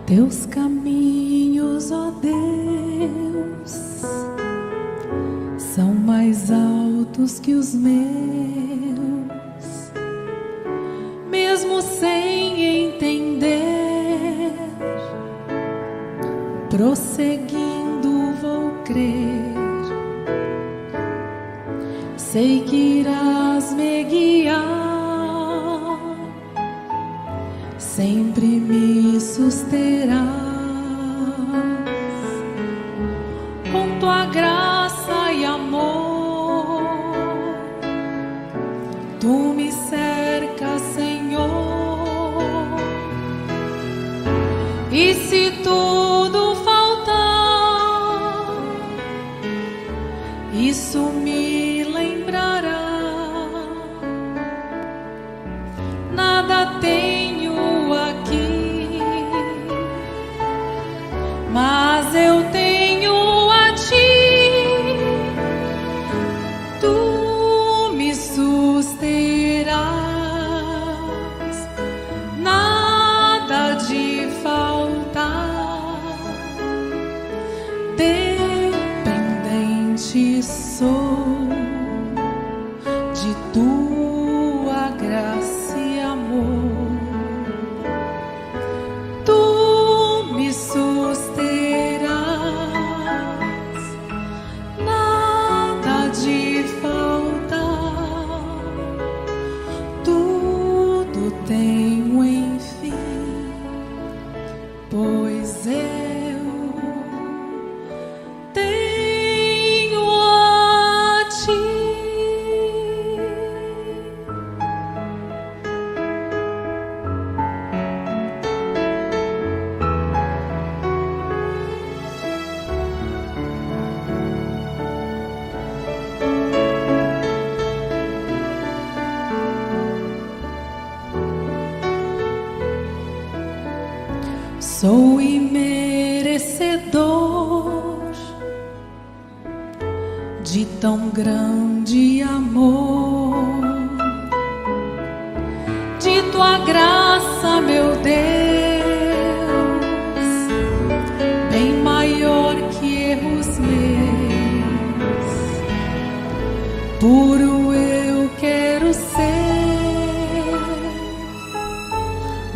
Teus caminhos, ó Deus, são mais altos que os meus. Mesmo sem entender, prosseguindo vou crer. Sei que irás me guiar, sempre me susterás. Com tua graça e amor, tu me cercas, Senhor. E se tudo faltar, isso me lembrará. Nada tenho aqui, mas eu tenho a ti. Tu me susterás, nada de faltar. Dependente sou de tua graça e amor. Tu me susterás, nada de faltar. Tudo tenho enfim, pois eu tenho a ti. Sou imerecedor de tão grande amor, de tua graça, meu Deus, bem maior que erros meus. Puro eu quero ser,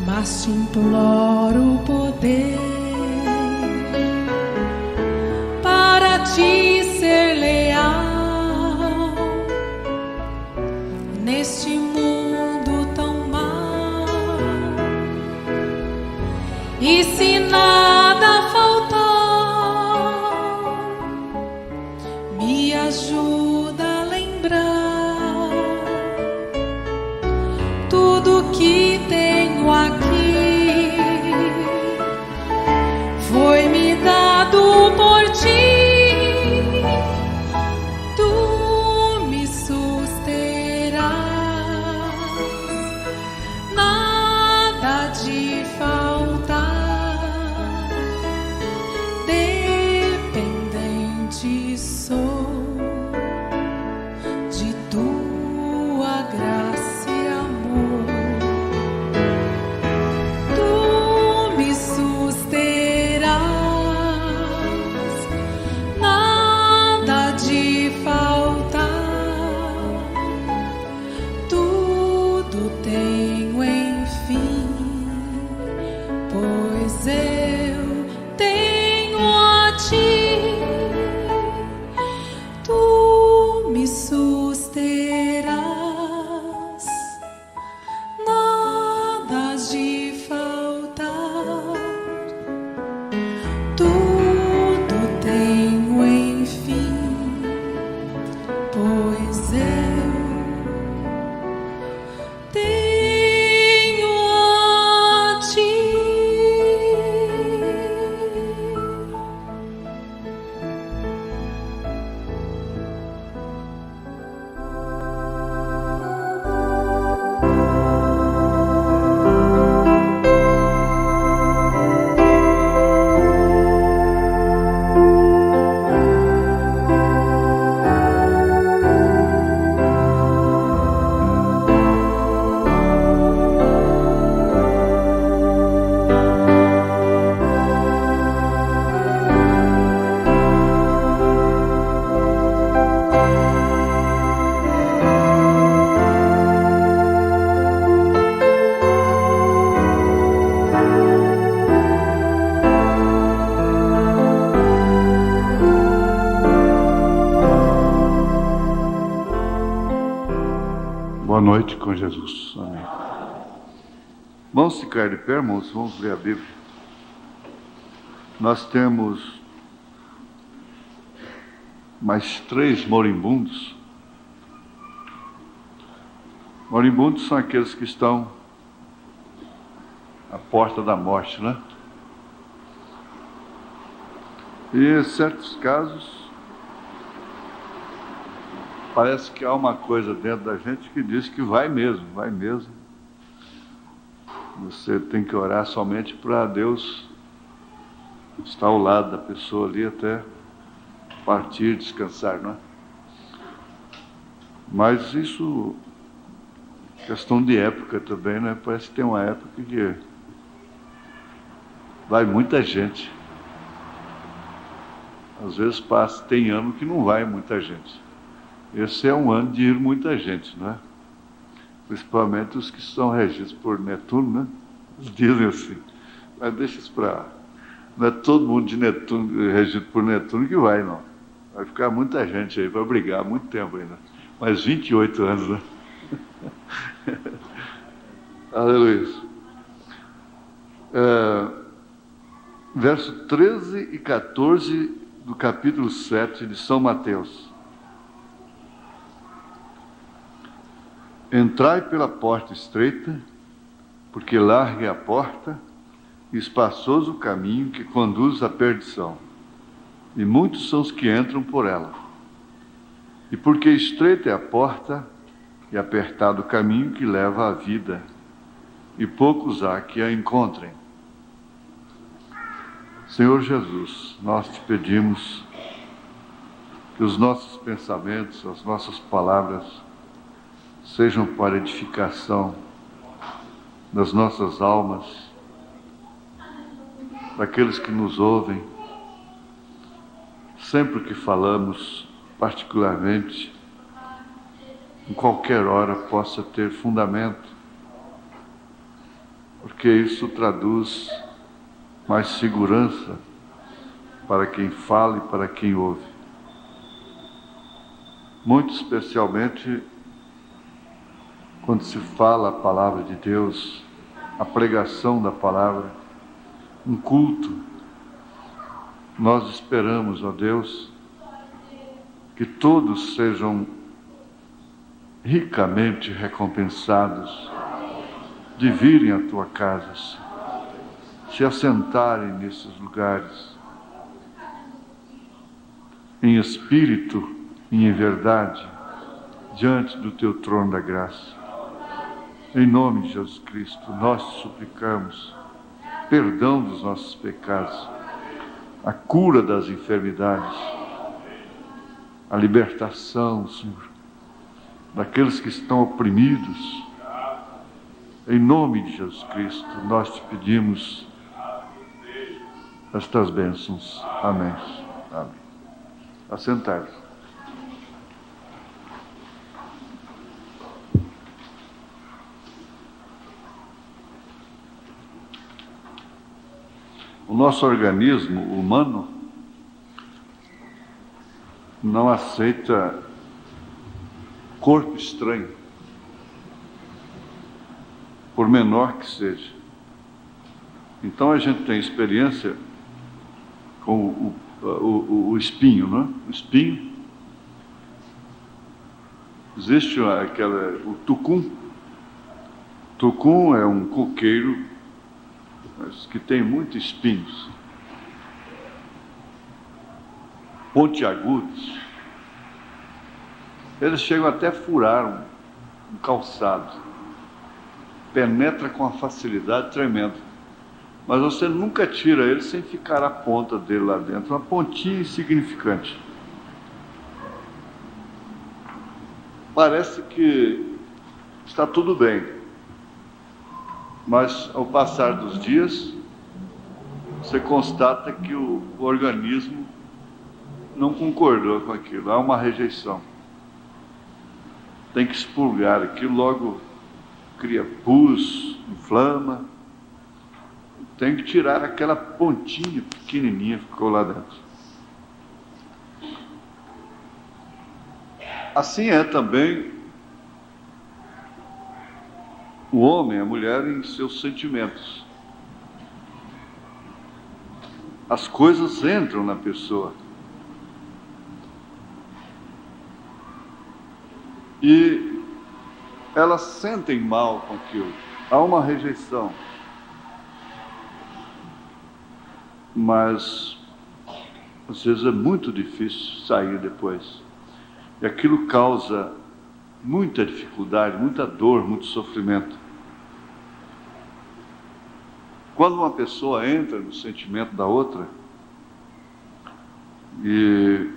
mas te imploro poder para te ser leal neste mundo tão mau. E se nada faltar, me ajuda a lembrar tudo que tenho aqui foi me dado por ti. noite com Jesus. Amém. Vamos ficar de pé, irmãos, vamos ler a Bíblia. Nós temos mais 3 moribundos. Moribundos são aqueles que estão à porta da morte, né? E em certos casos, parece que há uma coisa dentro da gente que diz que vai mesmo, vai mesmo. Você tem que orar somente para Deus estar ao lado da pessoa ali até partir, descansar, não é? Mas isso, questão de época também, né? Parece que tem uma época que vai muita gente. Às vezes tem ano que não vai muita gente. Esse é um ano de ir muita gente, não é? Principalmente os que são regidos por Netuno, né? Eles dizem assim, mas deixa isso para lá. Não é todo mundo de Netuno, regido por Netuno que vai, não. Vai ficar muita gente aí, vai brigar muito tempo ainda. Mais 28 anos, né? Aleluia. Verso 13 e 14 do capítulo 7 de São Mateus. Entrai pela porta estreita, porque larga é a porta e espaçoso o caminho que conduz à perdição, e muitos são os que entram por ela. E porque estreita é a porta e apertado o caminho que leva à vida, e poucos há que a encontrem. Senhor Jesus, nós te pedimos que os nossos pensamentos, as nossas palavras, sejam para edificação das nossas almas, daqueles que nos ouvem, sempre que falamos, particularmente, em qualquer hora possa ter fundamento, porque isso traduz mais segurança para quem fala e para quem ouve. Muito especialmente quando se fala a palavra de Deus, a pregação da palavra, um culto, nós esperamos, ó Deus, que todos sejam ricamente recompensados de virem à tua casa, se assentarem nesses lugares, em espírito e em verdade, diante do teu trono da graça. Em nome de Jesus Cristo, nós te suplicamos perdão dos nossos pecados, a cura das enfermidades, a libertação, Senhor, daqueles que estão oprimidos. Em nome de Jesus Cristo, nós te pedimos estas bênçãos. Amém. Amém. Assentai-vos. O nosso organismo humano não aceita corpo estranho, por menor que seja. Então a gente tem experiência com o espinho, não é? O espinho. Existe o tucum. Tucum é um coqueiro, mas que tem muitos espinhos, pontiagudos. Eles chegam até a furar um calçado, penetra com uma facilidade tremenda, mas você nunca tira ele sem ficar a ponta dele lá dentro, uma pontinha insignificante. Parece que está tudo bem, mas ao passar dos dias, você constata que o organismo não concordou com aquilo, há uma rejeição. Tem que expurgar aquilo, logo cria pus, inflama. Tem que tirar aquela pontinha pequenininha que ficou lá dentro. Assim é também o homem, a mulher em seus sentimentos. As coisas entram na pessoa. E elas sentem mal com aquilo. Há uma rejeição. Mas às vezes é muito difícil sair depois. E aquilo causa muita dificuldade, muita dor, muito sofrimento. Quando uma pessoa entra no sentimento da outra, e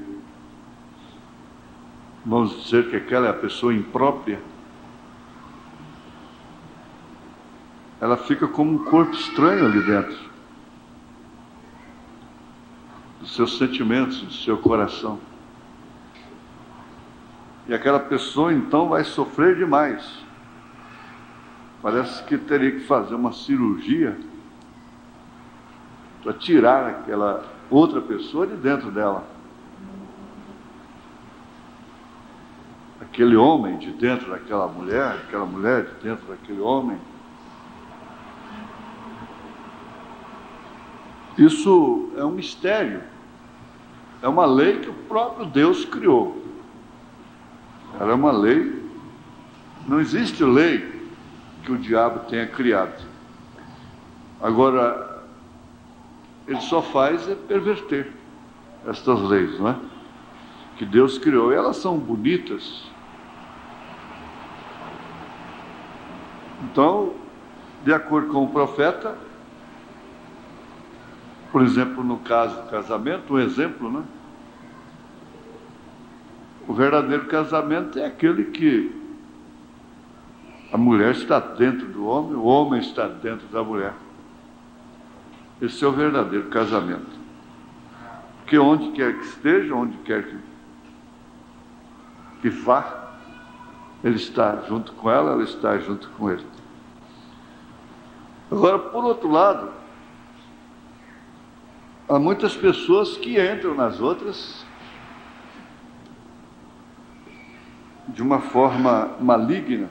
vamos dizer que aquela é a pessoa imprópria, ela fica como um corpo estranho ali dentro, dos seus sentimentos, do seu coração. E aquela pessoa então vai sofrer demais. Parece que teria que fazer uma cirurgia para tirar aquela outra pessoa de dentro dela. Aquele homem de dentro daquela mulher, aquela mulher de dentro daquele homem. Isso é um mistério. É uma lei que o próprio Deus criou. Ela é uma lei. Não existe lei que o diabo tenha criado. Agora, ele só faz é perverter estas leis, não é? Que Deus criou. E elas são bonitas. Então, de acordo com o profeta, por exemplo, no caso do casamento, um exemplo, né? O verdadeiro casamento é aquele que a mulher está dentro do homem, o homem está dentro da mulher. Esse é o verdadeiro casamento. Porque onde quer que esteja, onde quer que vá, ele está junto com ela está junto com ele. Agora, por outro lado, há muitas pessoas que entram nas outras de uma forma maligna.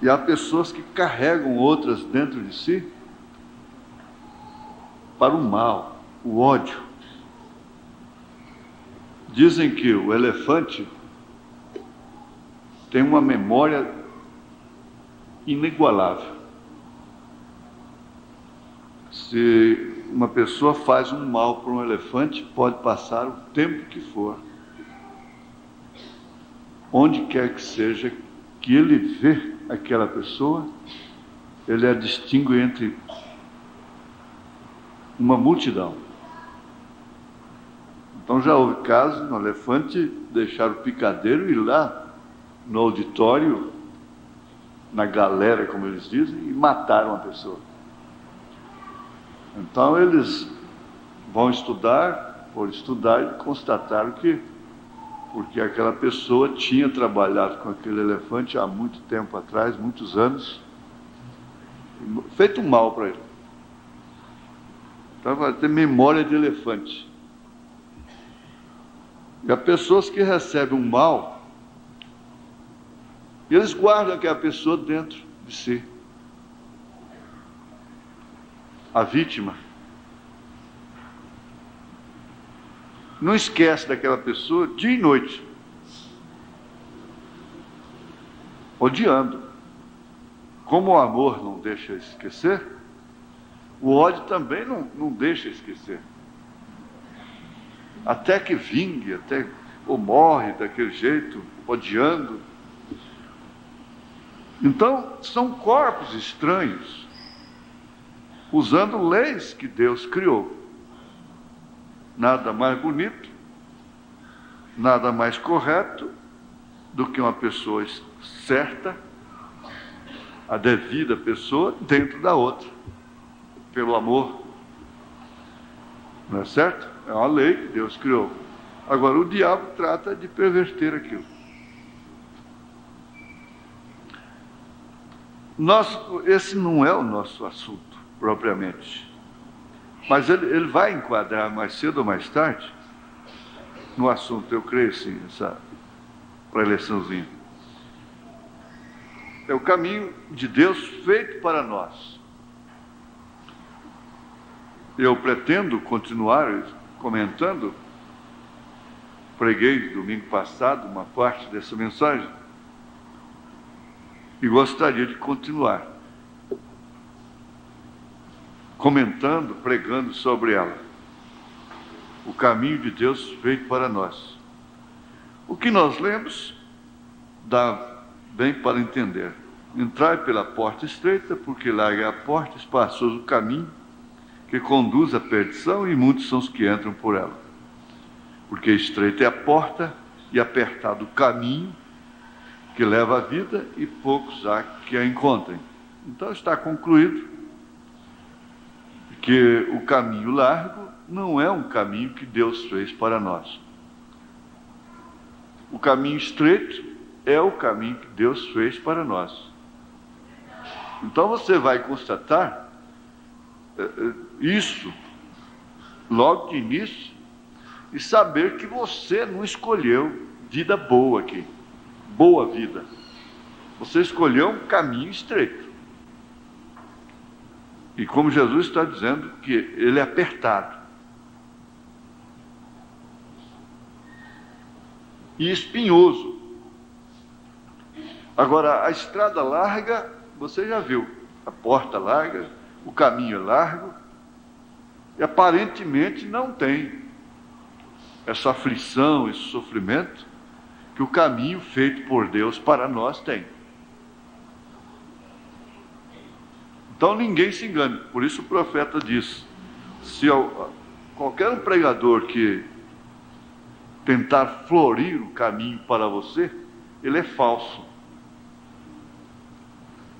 E há pessoas que carregam outras dentro de si para o mal, o ódio. Dizem que o elefante tem uma memória inigualável. Se uma pessoa faz um mal para um elefante, pode passar o tempo que for. Onde quer que seja que ele vê aquela pessoa, ele a distingue entre uma multidão. Então já houve casos no elefante deixar o picadeiro e ir lá no auditório, na galera, como eles dizem, e mataram a pessoa. Então eles vão estudar, por estudar, e constataram que porque aquela pessoa tinha trabalhado com aquele elefante há muito tempo atrás, muitos anos, feito um mal para ele. Então vai ter memória de elefante. E há pessoas que recebem um mal, e eles guardam aquela pessoa dentro de si. A vítima não esquece daquela pessoa dia e noite, odiando. Como o amor não deixa esquecer, o ódio também não deixa esquecer. Até que vingue, ou morre daquele jeito, odiando. Então, são corpos estranhos, usando leis que Deus criou. Nada mais bonito, nada mais correto do que uma pessoa certa, a devida pessoa, dentro da outra, pelo amor. Não é certo? É uma lei que Deus criou. Agora, o diabo trata de perverter aquilo. Esse não é o nosso assunto, propriamente. Mas ele vai enquadrar mais cedo ou mais tarde no assunto, eu creio sim, essa preleçãozinha. é o caminho de Deus feito para nós. Eu pretendo continuar comentando. Preguei domingo passado uma parte dessa mensagem e gostaria de continuar comentando, pregando sobre ela. O caminho de Deus feito para nós. O que nós lemos dá bem para entender. Entrai pela porta estreita, porque larga é a porta, espaçoso o caminho que conduz à perdição, e muitos são os que entram por ela. Porque estreita é a porta e apertado o caminho que leva à vida, e poucos há que a encontrem. Então está concluído que o caminho largo não é um caminho que Deus fez para nós. O caminho estreito é o caminho que Deus fez para nós. Então você vai constatar isso logo de início e saber que você não escolheu vida boa aqui, boa vida. Você escolheu um caminho estreito. E como Jesus está dizendo que ele é apertado e espinhoso. Agora, a estrada larga, você já viu, a porta larga, o caminho é largo, e aparentemente não tem essa aflição, esse sofrimento que o caminho feito por Deus para nós tem. Então ninguém se engane. Por isso o profeta diz: se qualquer um pregador que tentar florir o caminho para você, ele é falso.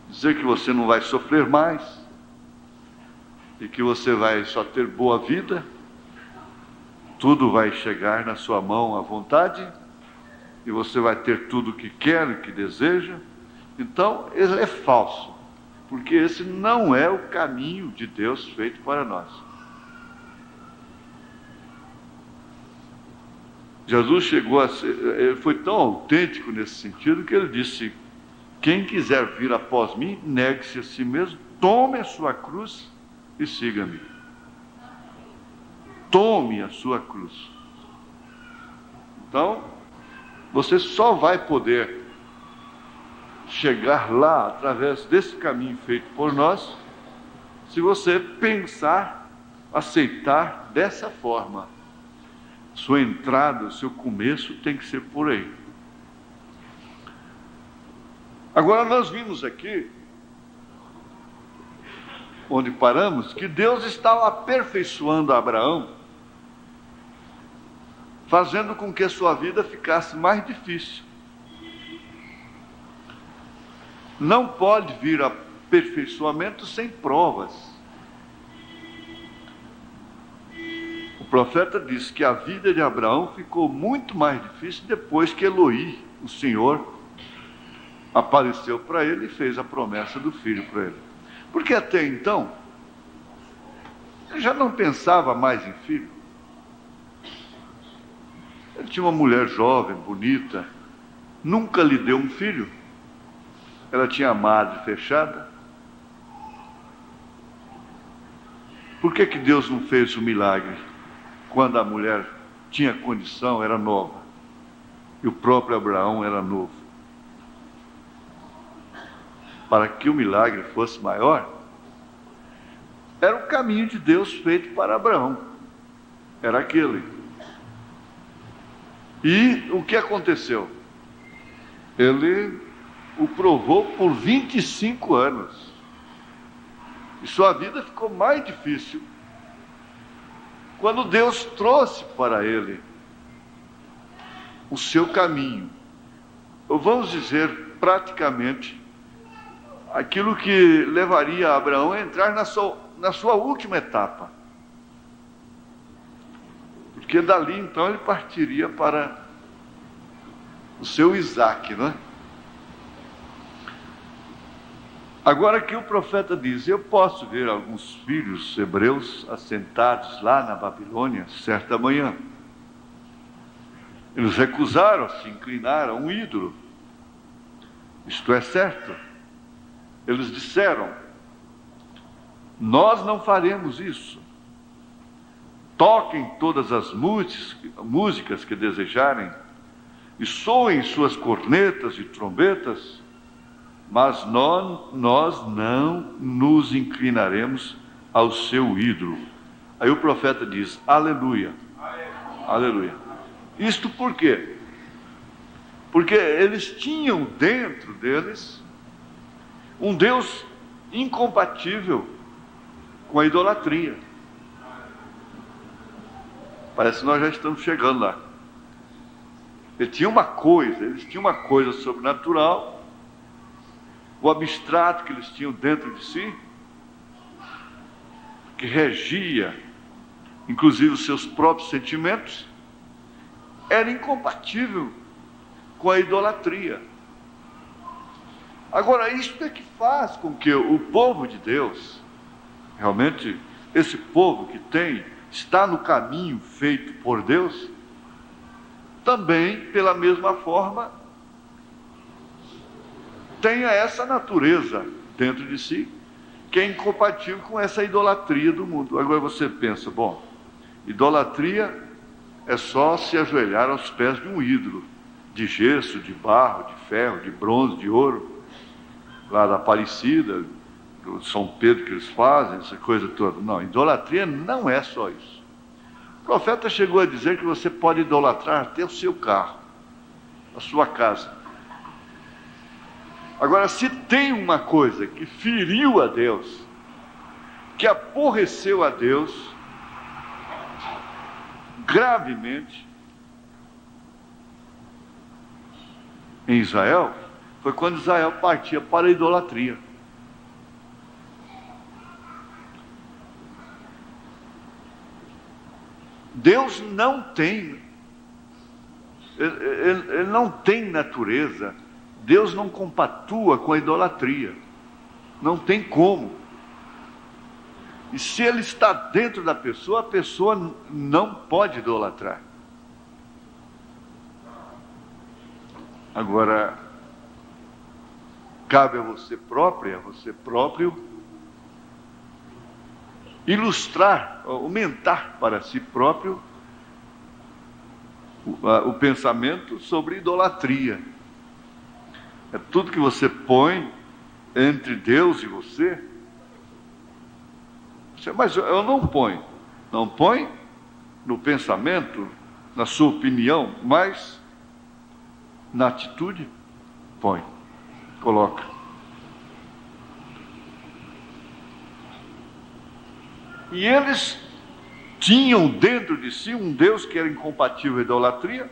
Dizer que você não vai sofrer mais e que você vai só ter boa vida, tudo vai chegar na sua mão à vontade e você vai ter tudo o que quer e que deseja. Então ele é falso, porque esse não é o caminho de Deus feito para nós. Jesus chegou a ser, ele foi tão autêntico nesse sentido que ele disse: quem quiser vir após mim, negue-se a si mesmo, tome a sua cruz e siga-me. Tome a sua cruz. Então, você só vai poder chegar lá através desse caminho feito por nós, se você pensar, aceitar dessa forma. Sua entrada, o seu começo tem que ser por aí. Agora nós vimos aqui, onde paramos, que Deus estava aperfeiçoando Abraão, fazendo com que a sua vida ficasse mais difícil. Não pode vir aperfeiçoamento sem provas. O profeta diz que a vida de Abraão ficou muito mais difícil depois que Eloí, o Senhor, apareceu para ele e fez a promessa do filho para ele. Porque até então, ele já não pensava mais em filho. Ele tinha uma mulher jovem, bonita, nunca lhe deu um filho. Ela tinha a madre fechada. Por que Deus não fez o milagre quando a mulher tinha condição, era nova, e o próprio Abraão era novo? Para que o milagre fosse maior, era o caminho de Deus feito para Abraão. Era aquele. E o que aconteceu? Ele o provou por 25 anos. E sua vida ficou mais difícil quando Deus trouxe para ele o seu caminho. Ou vamos dizer, praticamente, aquilo que levaria Abraão a entrar na sua última etapa. Porque dali então ele partiria para o seu Isaque, não é? Agora que o profeta diz: eu posso ver alguns filhos hebreus assentados lá na Babilônia certa manhã. Eles recusaram, se inclinaram a um ídolo. Isto é certo. Eles disseram: nós não faremos isso. Toquem todas as músicas que desejarem, e soem suas cornetas e trombetas, mas nós não nos inclinaremos ao seu ídolo. Aí o profeta diz: aleluia, aleluia. Isto por quê? Porque eles tinham dentro deles um Deus incompatível com a idolatria. Parece que nós já estamos chegando lá. Eles tinham uma coisa sobrenatural, o abstrato que eles tinham dentro de si, que regia, inclusive, os seus próprios sentimentos, era incompatível com a idolatria. Agora, isso é que faz com que o povo de Deus, realmente, esse povo que está no caminho feito por Deus, também, pela mesma forma, tenha essa natureza dentro de si, que é incompatível com essa idolatria do mundo. Agora você pensa, bom, idolatria é só se ajoelhar aos pés de um ídolo, de gesso, de barro, de ferro, de bronze, de ouro, lá da Aparecida, do São Pedro que eles fazem, essa coisa toda. Não, idolatria não é só isso. O profeta chegou a dizer que você pode idolatrar até o seu carro, a sua casa. Agora, se tem uma coisa que feriu a Deus, que aborreceu a Deus gravemente em Israel, foi quando Israel partia para a idolatria. Deus não tem, ele não tem natureza, Deus não compatua com a idolatria, não tem como. E se ele está dentro da pessoa, a pessoa não pode idolatrar. Agora, cabe a você próprio, ilustrar, aumentar para si próprio o pensamento sobre idolatria. É tudo que você põe entre Deus e você. Mas eu não ponho. Não põe no pensamento, na sua opinião, mas na atitude, põe, coloca. E eles tinham dentro de si um Deus que era incompatível à idolatria,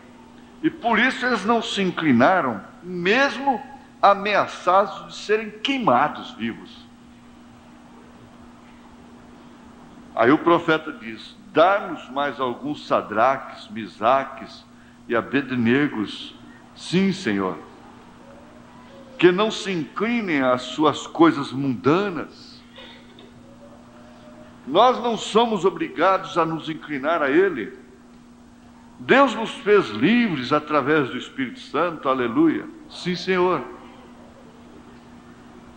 e por isso eles não se inclinaram, mesmo ameaçados de serem queimados vivos. Aí o profeta diz: dá-nos mais alguns Sadraques, Misaques e Abednegos, sim, Senhor, que não se inclinem às suas coisas mundanas. Nós não somos obrigados a nos inclinar a Ele. Deus nos fez livres através do Espírito Santo, aleluia. Sim, Senhor.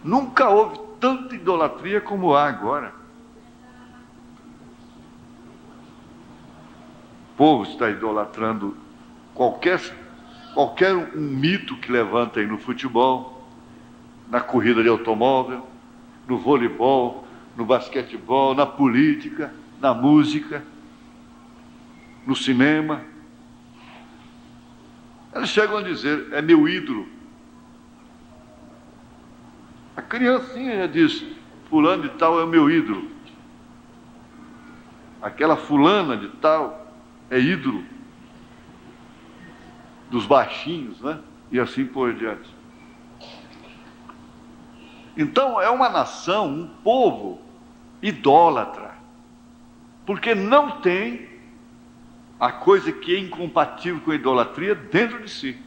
Nunca houve tanta idolatria como há agora. O povo está idolatrando qualquer um mito que levanta aí no futebol, na corrida de automóvel, no voleibol, no basquetebol, na política, na música, no cinema. Eles chegam a dizer: é meu ídolo. A criancinha já diz: fulano de tal é o meu ídolo. Aquela fulana de tal é ídolo dos baixinhos, né? E assim por diante. Então é uma nação, um povo idólatra, porque não tem a coisa que é incompatível com a idolatria dentro de si.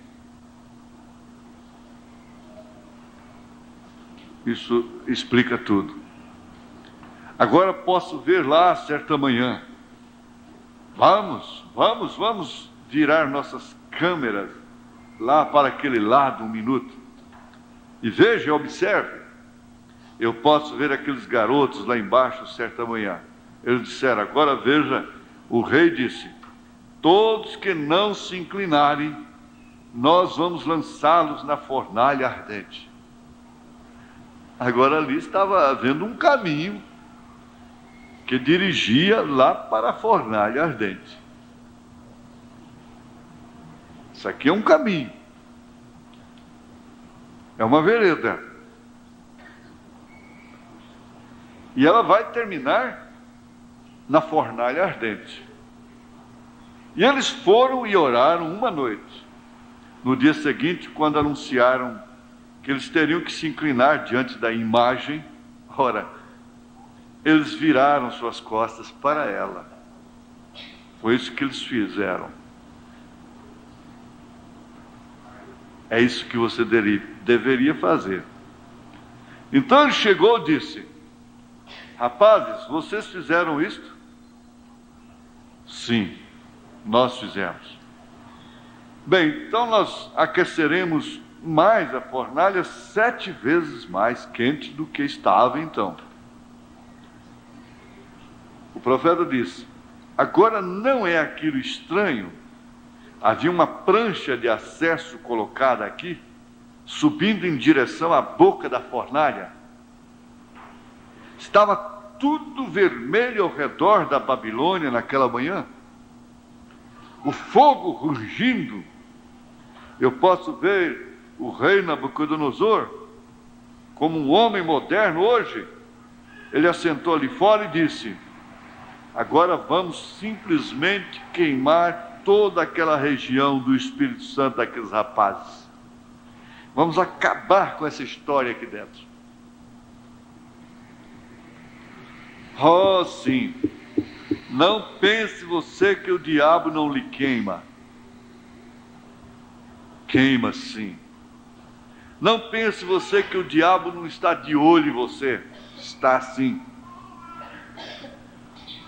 Isso explica tudo. Agora posso ver lá certa manhã. Vamos virar nossas câmeras lá para aquele lado um minuto. E veja, observe, Eu posso ver aqueles garotos lá embaixo certa manhã. Eles disseram: agora veja, o rei disse: todos que não se inclinarem, nós vamos lançá-los na fornalha ardente. Agora ali estava havendo um caminho que dirigia lá para a fornalha ardente. Isso aqui é um caminho, é uma vereda, e ela vai terminar na fornalha ardente. E eles foram e oraram uma noite. No dia seguinte, quando anunciaram que eles teriam que se inclinar diante da imagem, ora, eles viraram suas costas para ela. Foi isso que eles fizeram. É isso que você deveria fazer. Então ele chegou e disse: rapazes, vocês fizeram isto? Sim, nós fizemos. Bem, então nós aqueceremos mais a fornalha 7 vezes mais quente do que estava então. O profeta disse: agora não é aquilo estranho? Havia uma prancha de acesso colocada aqui, subindo em direção à boca da fornalha. Estava tudo vermelho ao redor da Babilônia naquela manhã. O fogo rugindo. Eu posso ver o rei Nabucodonosor como um homem moderno hoje. Ele assentou ali fora e disse: agora vamos simplesmente queimar toda aquela região do Espírito Santo daqueles rapazes. Vamos acabar com essa história aqui dentro. Oh, sim. Não pense você que o diabo não lhe queima. Queima sim. Não pense você que o diabo não está de olho em você. Está sim.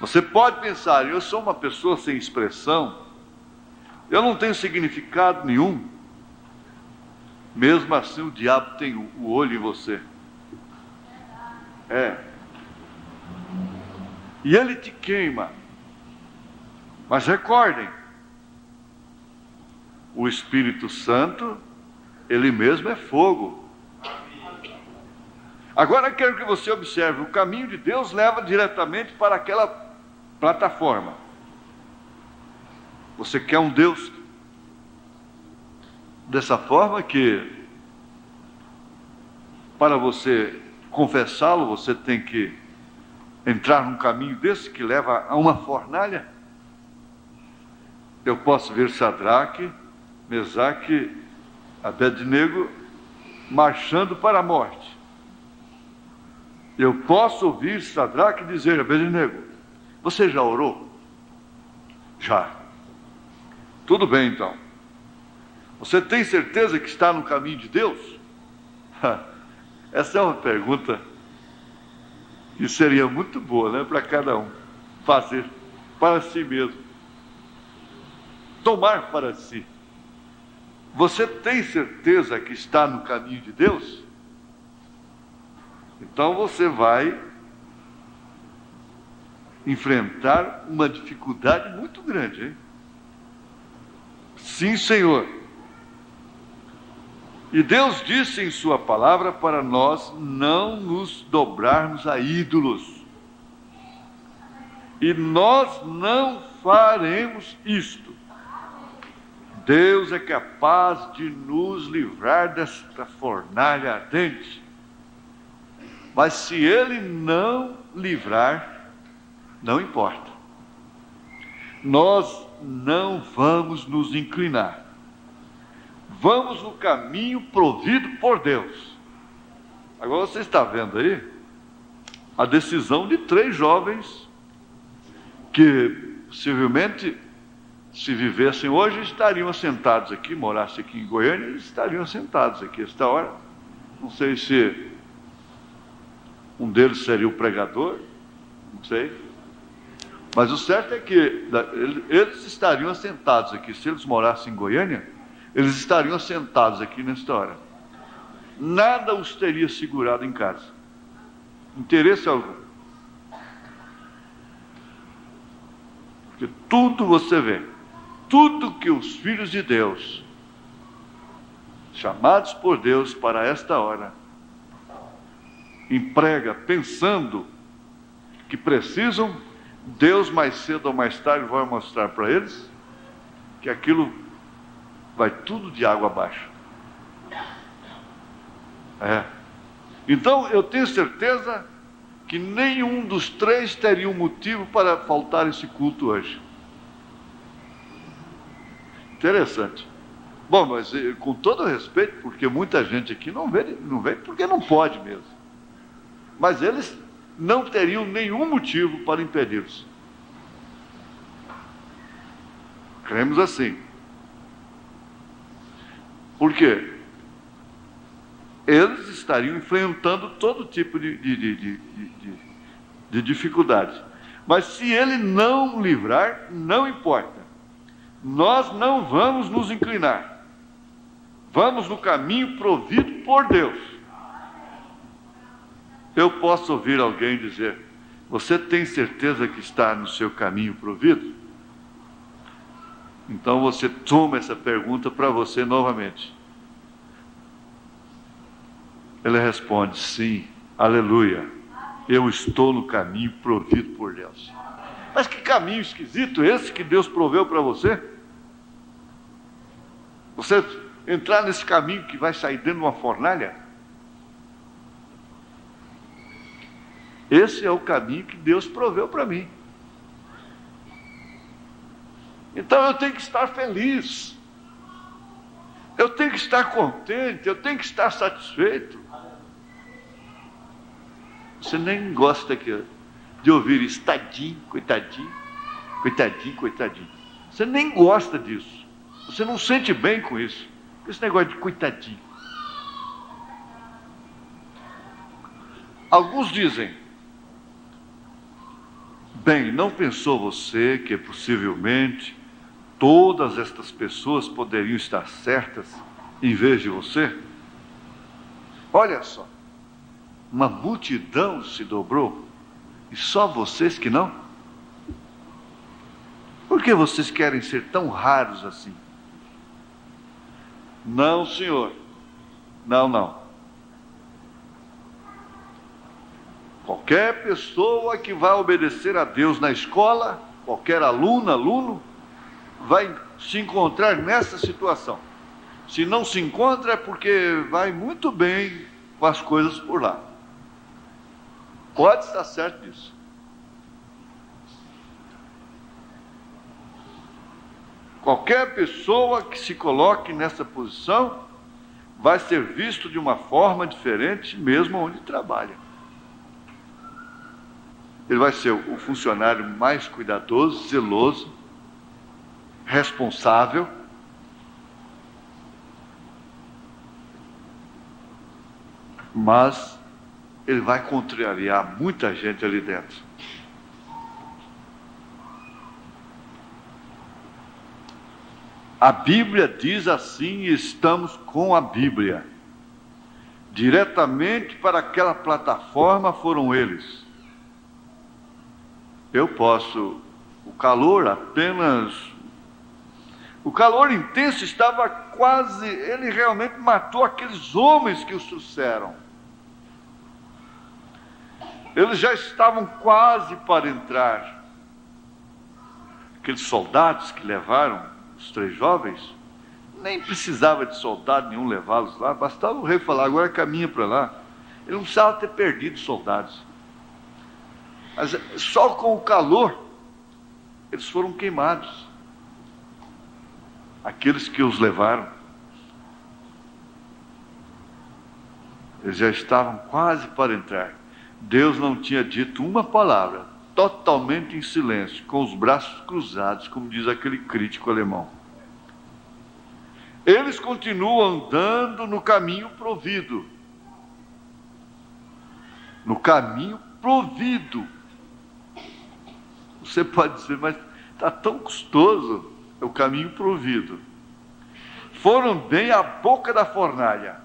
Você pode pensar: eu sou uma pessoa sem expressão, eu não tenho significado nenhum. Mesmo assim, o diabo tem o olho em você. E ele te queima. Mas recordem, o Espírito Santo, ele mesmo é fogo. Agora eu quero que você observe: o caminho de Deus leva diretamente para aquela plataforma. Você quer um Deus dessa forma que, para você confessá-lo, você tem que entrar num caminho desse que leva a uma fornalha? Eu posso ver Sadraque, Mesaque, Abednego marchando para a morte. Eu posso ouvir Sadraque dizer: Abednego, você já orou? Já. Tudo bem então. Você tem certeza que está no caminho de Deus? Essa é uma pergunta que seria muito boa, né, para cada um fazer para si mesmo. Tomar para si. Você tem certeza que está no caminho de Deus? Então você vai enfrentar uma dificuldade muito grande, hein? Sim, Senhor. E Deus disse em sua palavra para nós não nos dobrarmos a ídolos. E nós não faremos isto. Deus é capaz de nos livrar desta fornalha ardente. Mas se Ele não livrar, não importa. Nós não vamos nos inclinar. Vamos no caminho provido por Deus. Agora você está vendo aí a decisão de 3 jovens que possivelmente, se vivessem hoje, estariam assentados aqui, morassem aqui em Goiânia, eles estariam assentados aqui esta hora. Não sei se um deles seria o pregador, não sei. Mas o certo é que eles estariam assentados aqui. Se eles morassem em Goiânia, eles estariam assentados aqui nesta hora. Nada os teria segurado em casa. Interesse algum. Porque tudo você vê, tudo que os filhos de Deus, chamados por Deus para esta hora, emprega pensando que precisam, Deus mais cedo ou mais tarde vai mostrar para eles que aquilo vai tudo de água abaixo. Então eu tenho certeza que nenhum dos três teria um motivo para faltar esse culto hoje. Interessante. Bom, mas com todo respeito, porque muita gente aqui não vem porque não pode mesmo. Mas eles não teriam nenhum motivo para impedi-los. Cremos assim. Por quê? Eles estariam enfrentando todo tipo de dificuldades. Mas se ele não livrar, não importa. Nós não vamos nos inclinar. Vamos no caminho provido por Deus. Eu posso ouvir alguém dizer: você tem certeza que está no seu caminho provido? Então você toma essa pergunta para você novamente. Ele responde: sim, aleluia, eu estou no caminho provido por Deus. Mas que caminho esquisito esse que Deus proveu para você? Você entrar nesse caminho que vai sair dentro de uma fornalha? Esse é o caminho que Deus proveu para mim. Então eu tenho que estar feliz, eu tenho que estar contente, eu tenho que estar satisfeito. Você nem gosta de ouvir isso, tadinho, coitadinho, coitadinho, coitadinho. Você nem gosta disso, você não sente bem com isso, esse negócio de coitadinho. Alguns dizem: bem, não pensou você que possivelmente todas estas pessoas poderiam estar certas em vez de você? Olha só, uma multidão se dobrou e só vocês que não? Por que vocês querem ser tão raros assim? Não, senhor, não. Qualquer pessoa que vai obedecer a Deus na escola, qualquer aluno, vai se encontrar nessa situação. Se não se encontra é porque vai muito bem com as coisas por lá. Pode estar certo disso. Qualquer pessoa que se coloque nessa posição vai ser visto de uma forma diferente, mesmo onde trabalha. Ele vai ser o funcionário mais cuidadoso, zeloso, responsável. Mas ele vai contrariar muita gente ali dentro. A Bíblia diz assim, e estamos com a Bíblia. Diretamente para aquela plataforma foram eles. Eu posso, o calor intenso estava quase, ele realmente matou aqueles homens que os trouxeram. Eles já estavam quase para entrar. Aqueles soldados que levaram os três jovens, nem precisava de soldado nenhum levá-los lá, bastava o rei falar: agora caminha para lá. Ele não precisava ter perdido soldados. Mas só com o calor, eles foram queimados. Aqueles que os levaram. Eles já estavam quase para entrar. Deus não tinha dito uma palavra, totalmente em silêncio, com os braços cruzados, como diz aquele crítico alemão. Eles continuam andando no caminho provido. No caminho provido. Você pode dizer: mas está tão custoso. É o caminho provido. Foram bem à boca da fornalha.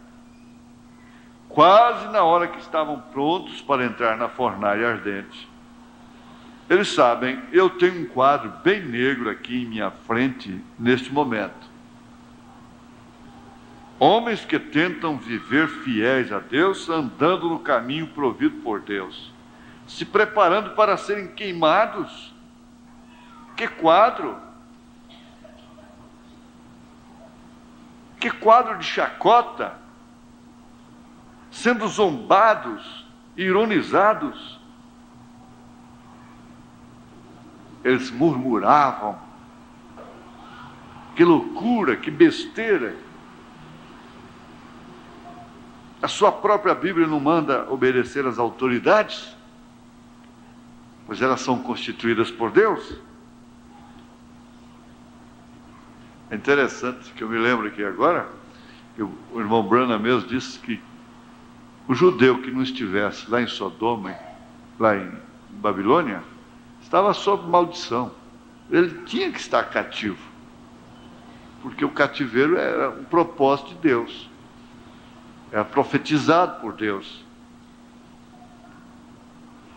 quase na hora que estavam prontos para entrar na fornalha ardente, eles sabem, eu tenho um quadro bem negro aqui em minha frente neste momento. Homens que tentam viver fiéis a Deus, andando no caminho provido por Deus, se preparando para serem queimados. Que quadro! Que quadro de chacota! Sendo zombados, ironizados. Eles murmuravam. Que loucura, que besteira! A sua própria Bíblia não manda obedecer às autoridades, pois elas são constituídas por Deus. É interessante que eu me lembro aqui agora, que o irmão Branham mesmo disse que o judeu que não estivesse lá em Sodoma, lá em Babilônia, estava sob maldição. Ele tinha que estar cativo, porque o cativeiro era um propósito de Deus, era profetizado por Deus.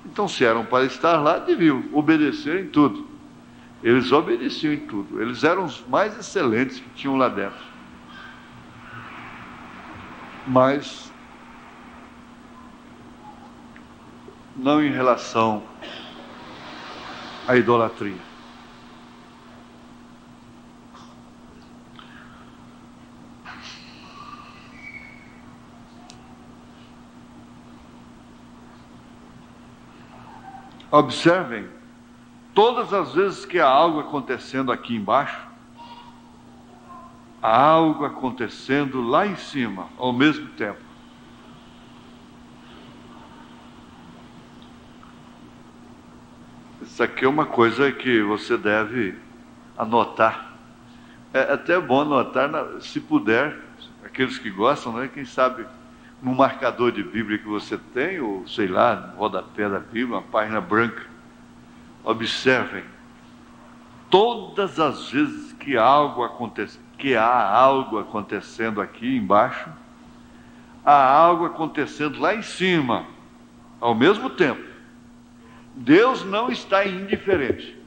Então, se eram para estar lá, deviam obedecer em tudo. Eles obedeciam em tudo. Eles eram os mais excelentes que tinham lá dentro. Mas não em relação à idolatria. Observem, todas as vezes que há algo acontecendo aqui embaixo, há algo acontecendo lá em cima, ao mesmo tempo. Isso aqui é uma coisa que você deve anotar. É até bom anotar, se puder, aqueles que gostam, né? Quem sabe no marcador de Bíblia que você tem, ou sei lá, no rodapé da Bíblia, uma página branca. Observem, todas as vezes que há algo acontecendo aqui embaixo, há algo acontecendo lá em cima, ao mesmo tempo. Deus não está indiferente.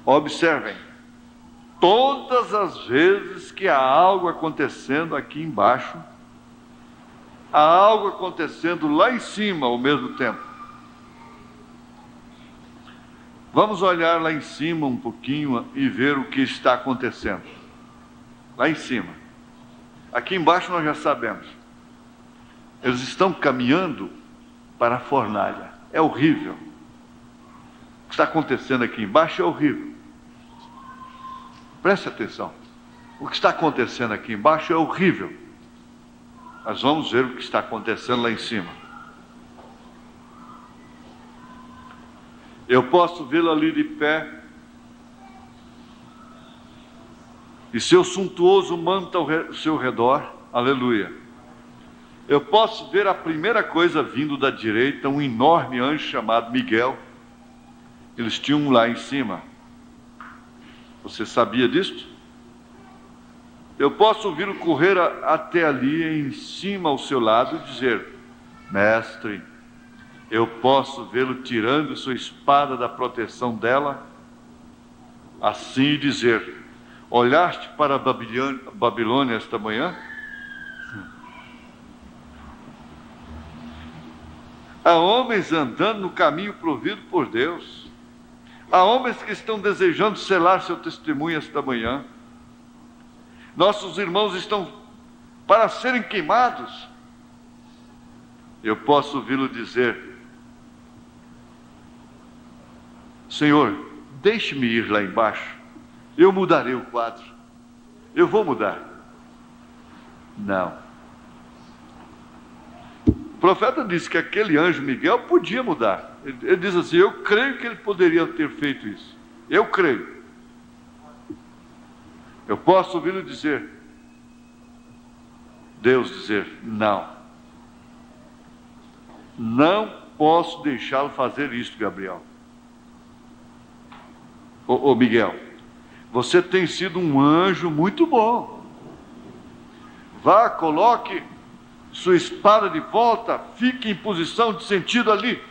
Observem, todas as vezes que há algo acontecendo aqui embaixo, há algo acontecendo lá em cima ao mesmo tempo. Vamos olhar lá em cima um pouquinho e ver o que está acontecendo. Lá em cima. Aqui embaixo nós já sabemos. Eles estão caminhando para a fornalha. É horrível. O que está acontecendo aqui embaixo é horrível. Preste atenção. O que está acontecendo aqui embaixo é horrível. Mas vamos ver o que está acontecendo lá em cima. Eu posso vê-lo ali de pé, e seu suntuoso manto ao seu redor, aleluia. Eu posso ver a primeira coisa vindo da direita, um enorme anjo chamado Miguel. Eles tinham um lá em cima. Você sabia disto? Eu posso ouvi-lo correr até ali, em cima ao seu lado, e dizer: Mestre, eu posso vê-lo tirando sua espada da proteção dela, assim dizer: olhaste para a Babilônia esta manhã? Há homens andando no caminho provido por Deus. Há homens que estão desejando selar seu testemunho esta manhã. Nossos irmãos estão para serem queimados. Eu posso ouvi-lo dizer: Senhor, deixe-me ir lá embaixo. Eu mudarei o quadro. Eu vou mudar. Não. O profeta disse que aquele anjo Miguel podia mudar. Ele diz assim: eu creio que ele poderia ter feito isso. Eu creio. Eu posso ouvi-lo dizer, Deus dizer: não. Não posso deixá-lo fazer isto, Gabriel. Ô Miguel, você tem sido um anjo muito bom. Vá, coloque sua espada de volta, fique em posição de sentido ali.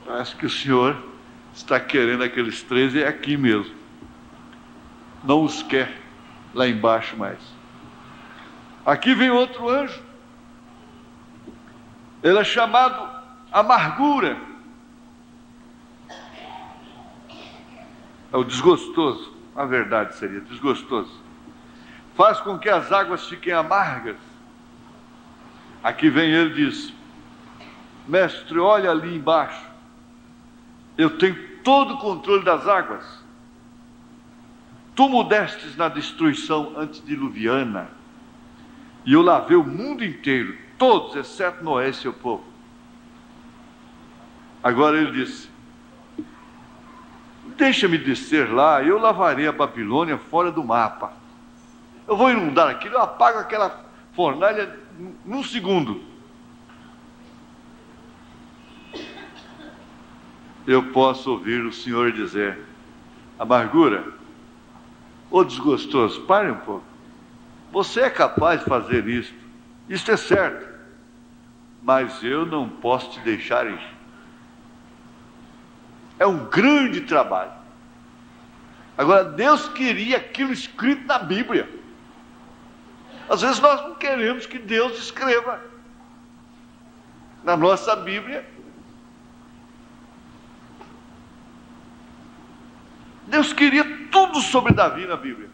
Acho que o Senhor está querendo aqueles 13 aqui mesmo. Não os quer lá embaixo mais. Aqui vem outro anjo. Ele é chamado amargura. É o desgostoso. A verdade seria desgostoso. Faz com que as águas fiquem amargas. Aqui vem ele e diz: mestre, olha ali embaixo. Eu tenho todo o controle das águas. Tu me destes na destruição antediluviana, e eu lavei o mundo inteiro, todos, exceto Noé e seu povo. Agora ele disse: deixa-me descer lá, eu lavarei a Babilônia fora do mapa. Eu vou inundar aquilo, eu apago aquela fornalha num segundo. Eu posso ouvir o Senhor dizer: amargura, ô desgostoso, pare um pouco. Você é capaz de fazer isto é certo, mas eu não posso te deixar ir. É um grande trabalho. Agora, Deus queria aquilo escrito na Bíblia. Às vezes nós não queremos que Deus escreva na nossa Bíblia. Deus queria tudo sobre Davi na Bíblia.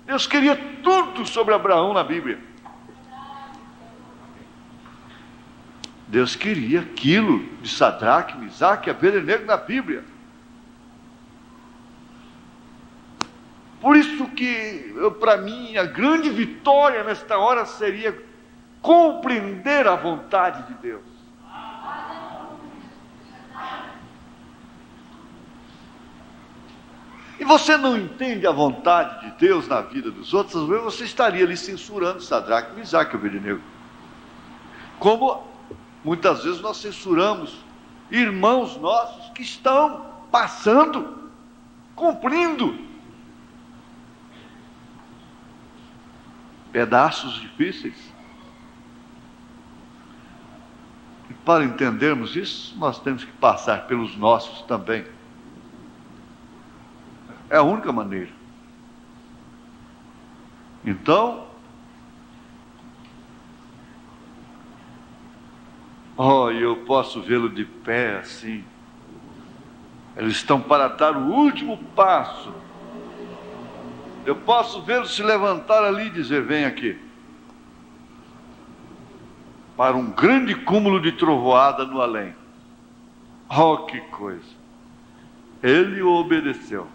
Deus queria tudo sobre Abraão na Bíblia. Deus queria aquilo de Sadraque, Misaque e Abednego na Bíblia. Por isso que, para mim, a grande vitória nesta hora seria compreender a vontade de Deus. E você não entende a vontade de Deus na vida dos outros, às vezes você estaria ali censurando Sadraque, Misaque e Abednego. Como muitas vezes nós censuramos irmãos nossos que estão passando, cumprindo pedaços difíceis. E para entendermos isso, nós temos que passar pelos nossos também. É a única maneira. Então, eu posso vê-lo de pé assim. Eles estão para dar o último passo. Eu posso vê-lo se levantar ali e dizer: vem aqui. Para um grande cúmulo de trovoada no além. Que coisa! Ele obedeceu.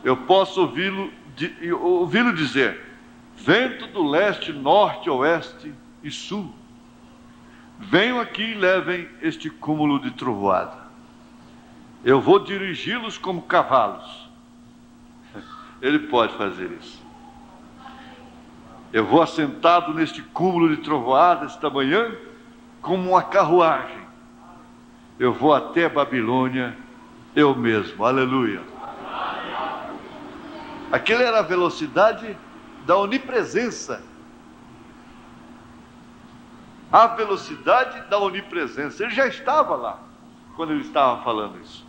Eu posso ouvi-lo dizer: vento do leste, norte, oeste e sul, venham aqui e levem este cúmulo de trovoada. Eu vou dirigi-los como cavalos. Ele pode fazer isso. Eu vou assentado neste cúmulo de trovoada esta manhã como uma carruagem. Eu vou até a Babilônia eu mesmo. Aleluia. Aquela era a velocidade da onipresença. A velocidade da onipresença. Ele já estava lá quando ele estava falando isso.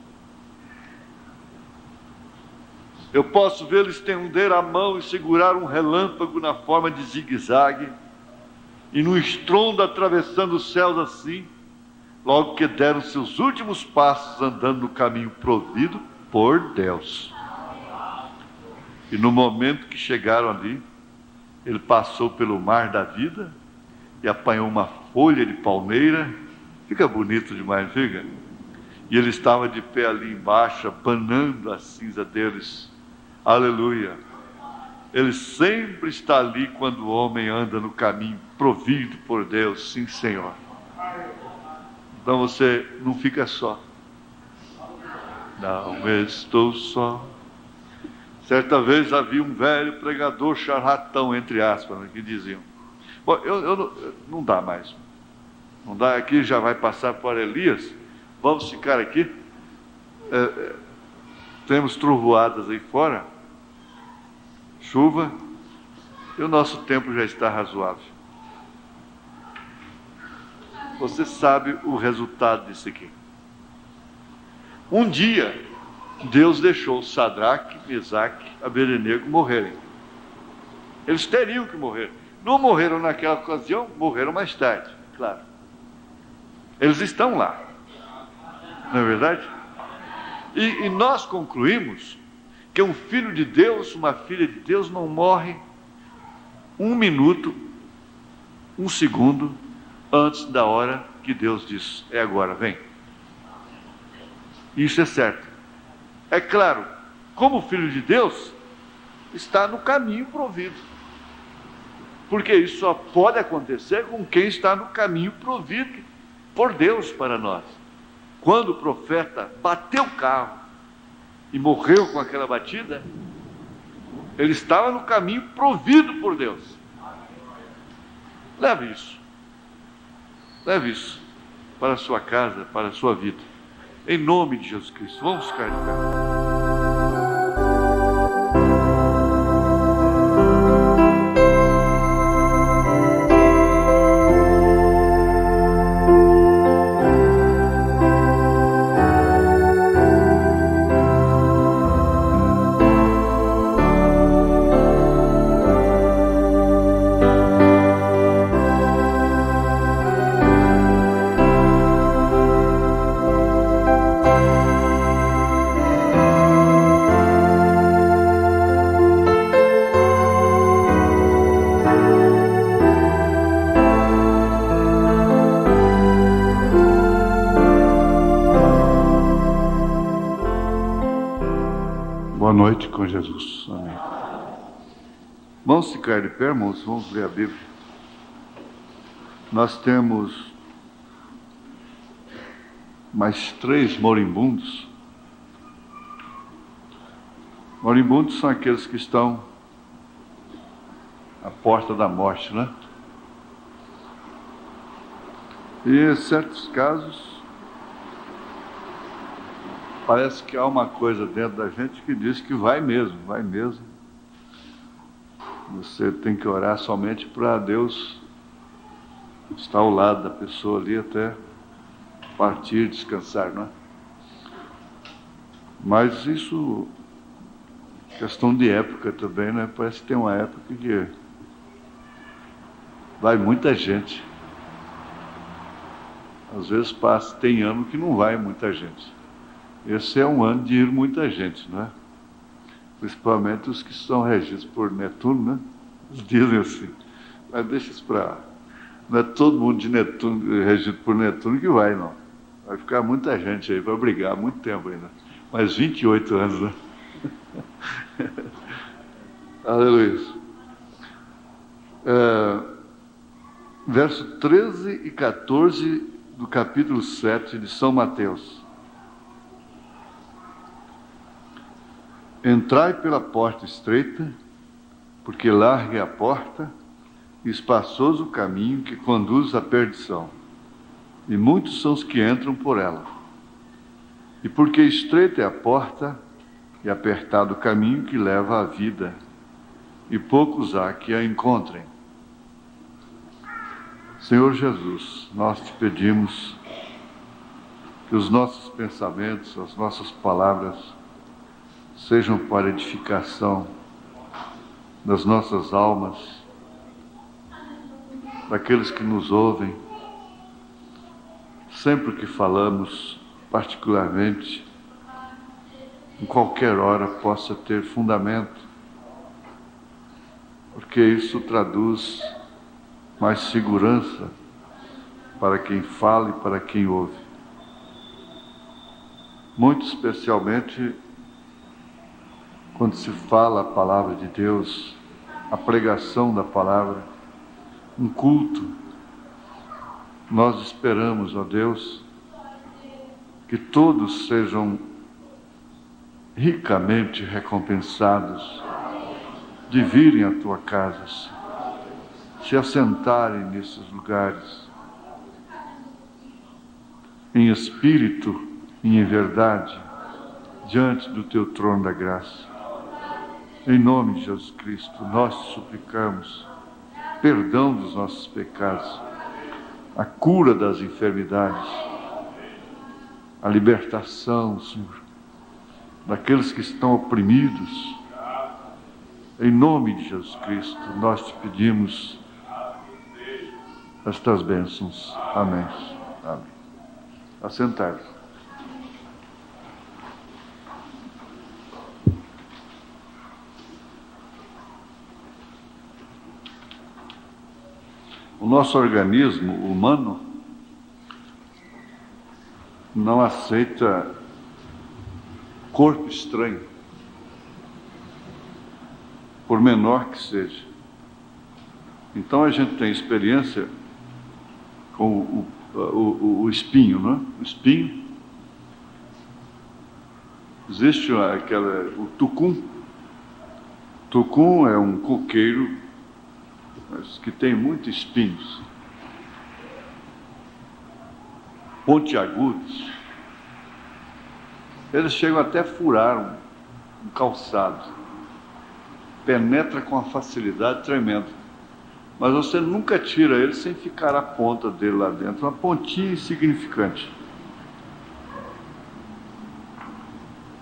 Eu posso vê-lo estender a mão e segurar um relâmpago na forma de zigue-zague, e no estrondo atravessando os céus assim, logo que deram seus últimos passos andando no caminho provido por Deus. E no momento que chegaram ali, ele passou pelo mar da vida e apanhou uma folha de palmeira. Fica bonito demais, fica? E ele estava de pé ali embaixo, abanando a cinza deles. Aleluia. Ele sempre está ali quando o homem anda no caminho provido por Deus. Sim, Senhor. Então você não fica só. Não estou só. Certa vez havia um velho pregador charlatão, entre aspas, que diziam: bom, não dá mais. Não dá, aqui já vai passar por Elias. Vamos ficar aqui. Temos trovoadas aí fora, chuva, e o nosso tempo já está razoável. Você sabe o resultado disso aqui. Um dia, Deus deixou Sadraque, Mesaque, Abednego morrerem. Eles teriam que morrer. Não morreram naquela ocasião, morreram mais tarde, claro. Eles estão lá. Não é verdade? E nós concluímos que um filho de Deus, uma filha de Deus, não morre 1 minuto, 1 segundo antes da hora que Deus diz: é agora, vem. Isso é certo. É claro, como filho de Deus, está no caminho provido. Porque isso só pode acontecer com quem está no caminho provido por Deus para nós. Quando o profeta bateu o carro e morreu com aquela batida, ele estava no caminho provido por Deus. Leve isso para a sua casa, para a sua vida, em nome de Jesus Cristo. Vamos ficar de pé. Boa noite com Jesus. Amém. Vamos ficar de pé, irmãos, vamos ler a Bíblia. Nós temos mais 3 moribundos. Moribundos são aqueles que estão à porta da morte, né? E em certos casos, parece que há uma coisa dentro da gente que diz que vai mesmo, vai mesmo. Você tem que orar somente para Deus estar ao lado da pessoa ali até partir, descansar, não é? Mas isso é questão de época também, né? Parece que tem uma época que vai muita gente. Às vezes tem ano que não vai muita gente. Esse é um ano de ir muita gente, não é? Principalmente os que são regidos por Netuno, né? Eles dizem assim, mas deixa isso para lá. Não é todo mundo de Netuno, regido por Netuno que vai, não. Vai ficar muita gente aí, vai brigar muito tempo ainda. Mais 28 anos, né? Aleluia. Verso 13 e 14 do capítulo 7 de São Mateus. Entrai pela porta estreita, porque larga é a porta e espaçoso o caminho que conduz à perdição, e muitos são os que entram por ela. E porque estreita é a porta e apertado o caminho que leva à vida, e poucos há que a encontrem. Senhor Jesus, nós te pedimos que os nossos pensamentos, as nossas palavras, sejam para edificação das nossas almas, daqueles que nos ouvem, sempre que falamos, particularmente, em qualquer hora, possa ter fundamento, porque isso traduz mais segurança para quem fala e para quem ouve. Muito especialmente quando se fala a palavra de Deus, a pregação da palavra, um culto, nós esperamos, ó Deus, que todos sejam ricamente recompensados de virem à tua casa, se assentarem nesses lugares. em espírito e em verdade, diante do teu trono da graça. Em nome de Jesus Cristo, nós te suplicamos perdão dos nossos pecados, a cura das enfermidades, a libertação, Senhor, daqueles que estão oprimidos. Em nome de Jesus Cristo, nós te pedimos estas bênçãos. Amém. Amém. Assentai-vos. O nosso organismo humano não aceita corpo estranho, por menor que seja. Então a gente tem experiência com o espinho, não é? O espinho. Existe o tucum. Tucum é um coqueiro, mas que tem muitos espinhos, pontiagudos. Eles chegam até a furar um calçado. Penetra com uma facilidade tremenda. Mas você nunca tira ele sem ficar a ponta dele lá dentro, uma pontinha insignificante.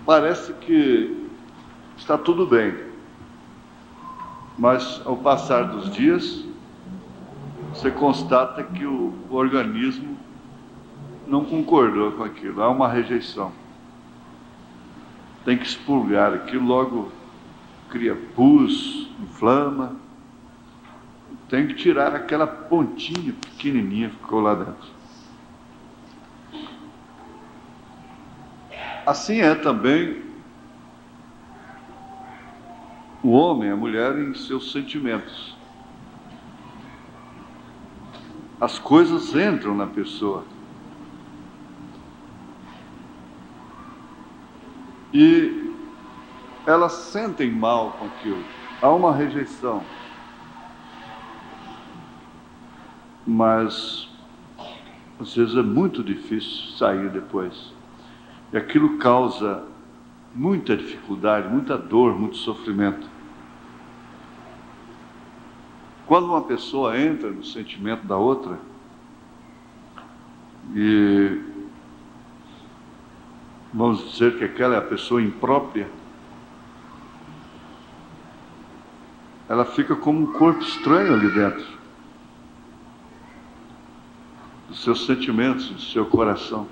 Parece que está tudo bem, mas ao passar dos dias, você constata que o organismo não concordou com aquilo, há uma rejeição. Tem que expurgar aquilo, logo cria pus, inflama. Tem que tirar aquela pontinha pequenininha que ficou lá dentro. Assim é também o homem, a mulher em seus sentimentos. As coisas entram na pessoa. E elas sentem mal com aquilo. Há uma rejeição. Mas às vezes é muito difícil sair depois. E aquilo causa muita dificuldade, muita dor, muito sofrimento. Quando uma pessoa entra no sentimento da outra, e vamos dizer que aquela é a pessoa imprópria, ela fica como um corpo estranho ali dentro. Dos seus sentimentos, do seu coração.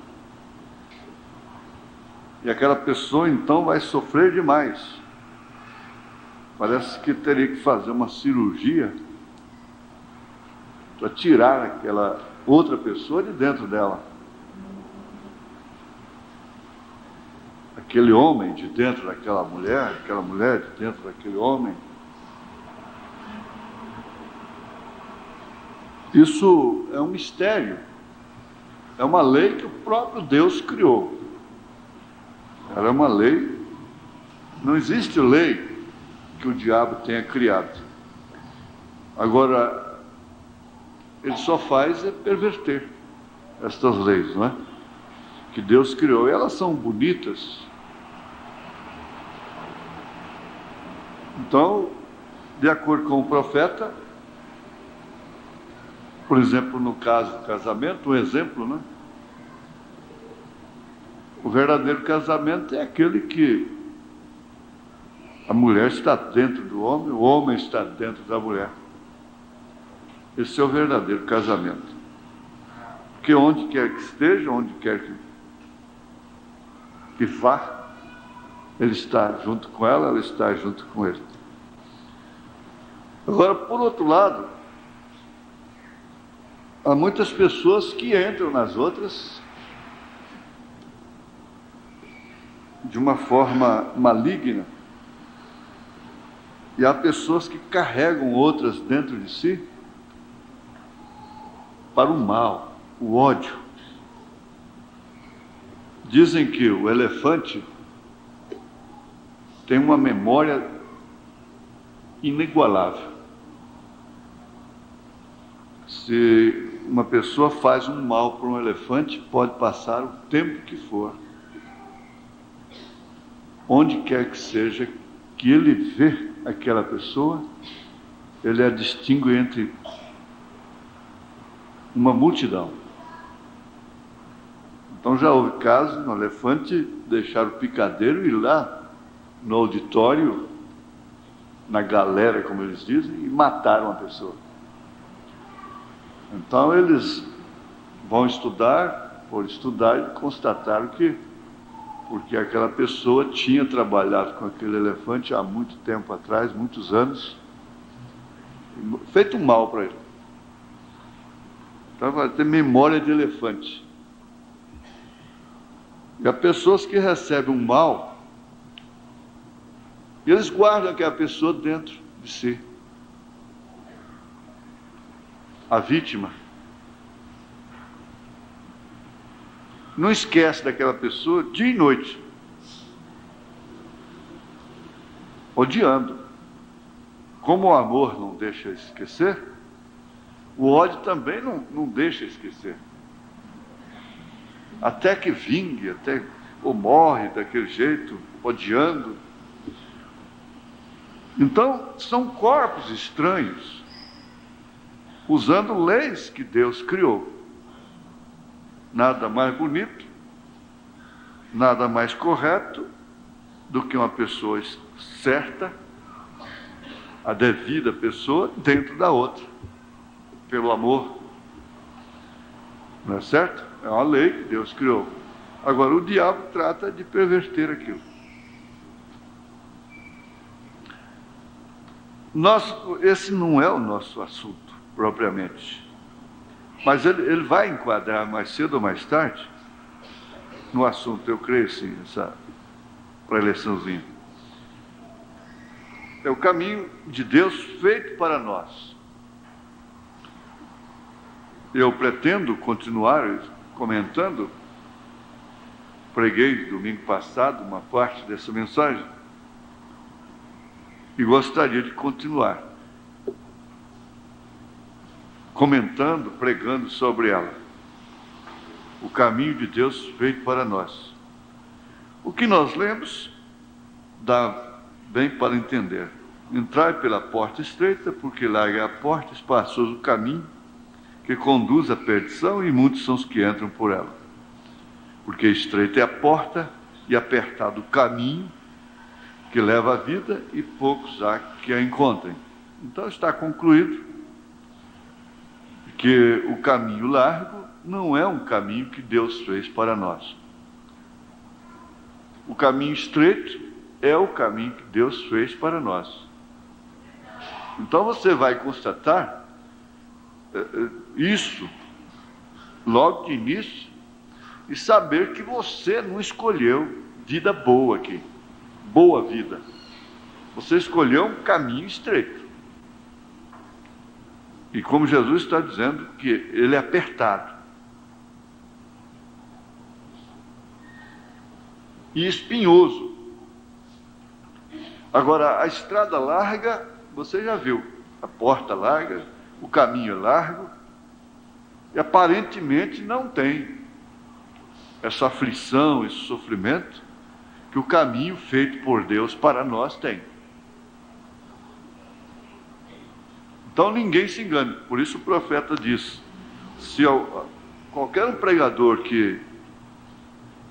E aquela pessoa então vai sofrer demais. Parece que teria que fazer uma cirurgia para tirar aquela outra pessoa de dentro dela. Aquele homem de dentro daquela mulher, aquela mulher de dentro daquele homem. Isso é um mistério. É uma lei que o próprio Deus criou. Ela é uma lei. Não existe lei que o diabo tenha criado. Agora, ele só faz é perverter estas leis, não é? Que Deus criou. E elas são bonitas. Então, de acordo com o profeta, por exemplo, no caso do casamento, um exemplo, né? O verdadeiro casamento é aquele que a mulher está dentro do homem, o homem está dentro da mulher. Esse é o verdadeiro casamento. Porque onde quer que esteja, onde quer que vá, ele está junto com ela está junto com ele. Agora, por outro lado, há muitas pessoas que entram nas outras de uma forma maligna. E há pessoas que carregam outras dentro de si para o mal, o ódio. Dizem que o elefante tem uma memória inigualável. Se uma pessoa faz um mal para um elefante, pode passar o tempo que for, onde quer que seja, que ele vê aquela pessoa, ele a distingue entre uma multidão. Então já houve casos no elefante deixar o picadeiro e ir lá no auditório, na galera, como eles dizem, e mataram a pessoa. Então eles vão estudar, por estudar, e constataram que porque aquela pessoa tinha trabalhado com aquele elefante há muito tempo atrás, muitos anos, feito um mal para ele. Então vai ter memória de elefante. E há pessoas que recebem um mal, e eles guardam aquela pessoa dentro de si. A vítima não esquece daquela pessoa dia e noite, odiando. Como o amor não deixa esquecer, o ódio também não deixa esquecer. Até que vingue, ou morre daquele jeito, odiando. Então, são corpos estranhos, usando leis que Deus criou. Nada mais bonito, nada mais correto do que uma pessoa certa, a devida pessoa dentro da outra, pelo amor. Não é certo? É uma lei que Deus criou. Agora, o diabo trata de perverter aquilo. Esse não é o nosso assunto, propriamente. Mas ele vai enquadrar mais cedo ou mais tarde no assunto, eu creio sim, essa preleçãozinha. É o caminho de Deus feito para nós. Eu pretendo continuar comentando, preguei domingo passado uma parte dessa mensagem, e gostaria de continuar comentando, pregando sobre ela. O caminho de Deus feito para nós. O que nós lemos dá bem para entender. Entrai pela porta estreita, porque larga é a porta, espaçoso o caminho que conduz à perdição, e muitos são os que entram por ela. Porque estreita é a porta e apertado o caminho que leva à vida, e poucos há que a encontrem. Então está concluído que o caminho largo não é um caminho que Deus fez para nós. O caminho estreito é o caminho que Deus fez para nós. Então você vai constatar isso logo de início e saber que você não escolheu vida boa aqui, boa vida. Você escolheu um caminho estreito. E como Jesus está dizendo que ele é apertado e espinhoso. Agora, a estrada larga, você já viu, a porta larga, o caminho é largo, e aparentemente não tem essa aflição, esse sofrimento que o caminho feito por Deus para nós tem. Então ninguém se engane. Por isso o profeta diz: se qualquer um pregador que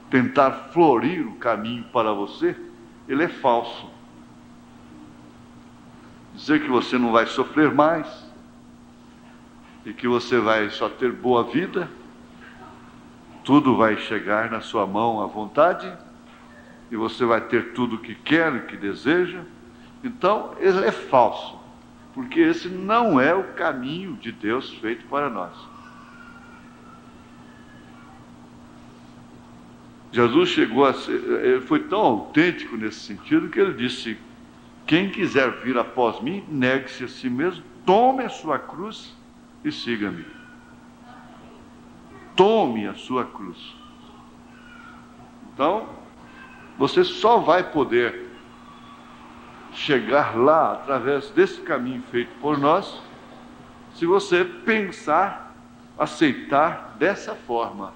tentar florir o caminho para você, ele é falso. Dizer que você não vai sofrer mais e que você vai só ter boa vida, tudo vai chegar na sua mão à vontade e você vai ter tudo o que quer e que deseja. Então ele é falso, porque esse não é o caminho de Deus feito para nós. Jesus chegou a ser, ele foi tão autêntico nesse sentido que ele disse: quem quiser vir após mim, negue-se a si mesmo, tome a sua cruz e siga-me. Tome a sua cruz. Então, você só vai poder chegar lá através desse caminho feito por nós, se você pensar aceitar dessa forma.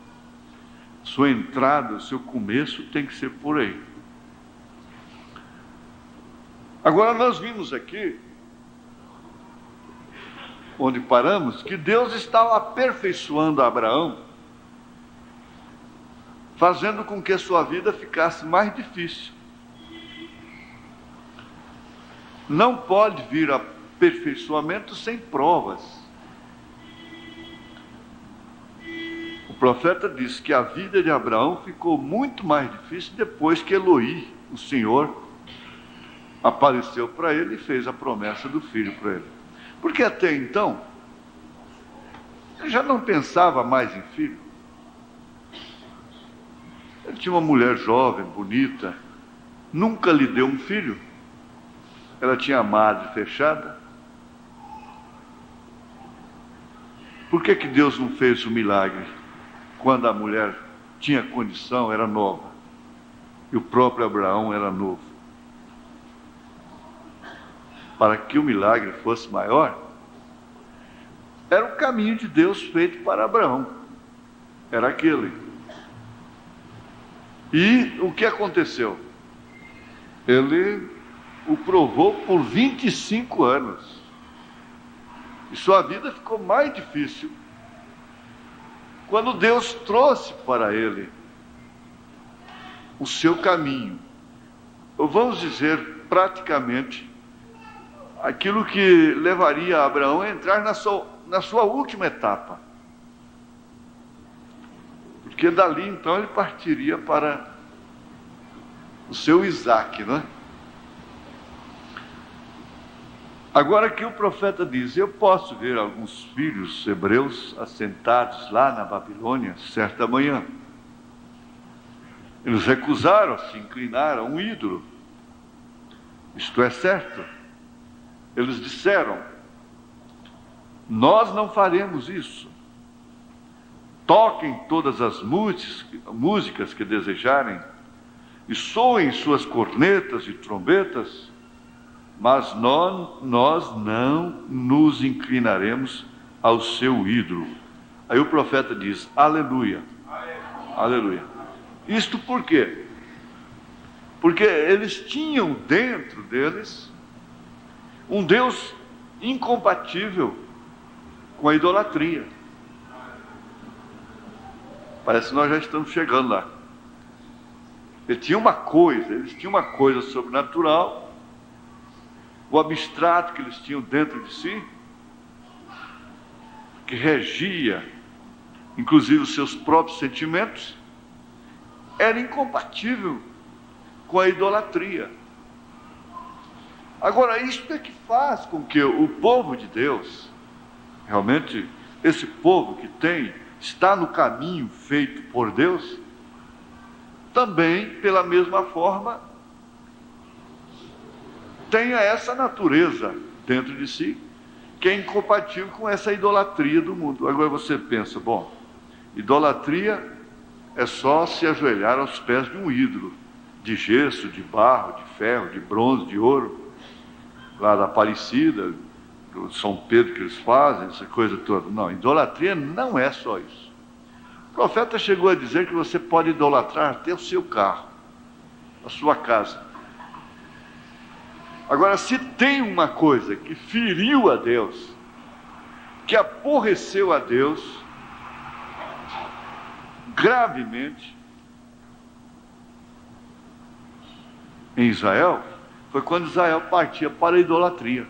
Sua entrada, seu começo tem que ser por aí. Agora nós vimos aqui, onde paramos, que Deus estava aperfeiçoando Abraão, fazendo com que a sua vida ficasse mais difícil. Não pode vir aperfeiçoamento sem provas. O profeta diz que a vida de Abraão ficou muito mais difícil depois que Eloí, o Senhor, apareceu para ele e fez a promessa do filho para ele. Porque até então, ele já não pensava mais em filho. Ele tinha uma mulher jovem, bonita, nunca lhe deu um filho. Ela tinha a madre fechada. Por que Deus não fez o milagre quando a mulher tinha condição, era nova, e o próprio Abraão era novo? Para que o milagre fosse maior, era o caminho de Deus feito para Abraão. Era aquele. E o que aconteceu? Ele o provou por 25 anos. E sua vida ficou mais difícil quando Deus trouxe para ele o seu caminho. Ou vamos dizer, praticamente, aquilo que levaria Abraão a entrar na sua última etapa. Porque dali então ele partiria para o seu Isaque, não é? Agora que o profeta diz, eu posso ver alguns filhos hebreus assentados lá na Babilônia certa manhã. Eles recusaram se inclinar a um ídolo. Isto é certo. Eles disseram, nós não faremos isso. Toquem todas as músicas que desejarem e soem suas cornetas e trombetas, mas nós não nos inclinaremos ao seu ídolo. Aí o profeta diz, aleluia, aleluia. Isto por quê? Porque eles tinham dentro deles um Deus incompatível com a idolatria. Parece que nós já estamos chegando lá. Eles tinham uma coisa sobrenatural, o abstrato que eles tinham dentro de si, que regia, inclusive, os seus próprios sentimentos, era incompatível com a idolatria. Agora, isso é que faz com que o povo de Deus, realmente, esse povo que está no caminho feito por Deus, também, pela mesma forma, tenha essa natureza dentro de si, que é incompatível com essa idolatria do mundo. Agora você pensa, bom, idolatria é só se ajoelhar aos pés de um ídolo, de gesso, de barro, de ferro, de bronze, de ouro, lá da Aparecida, do São Pedro que eles fazem, essa coisa toda. Não, idolatria não é só isso. O profeta chegou a dizer que você pode idolatrar até o seu carro, a sua casa. Agora, se tem uma coisa que feriu a Deus, que aborreceu a Deus gravemente em Israel, foi quando Israel partia para a idolatria.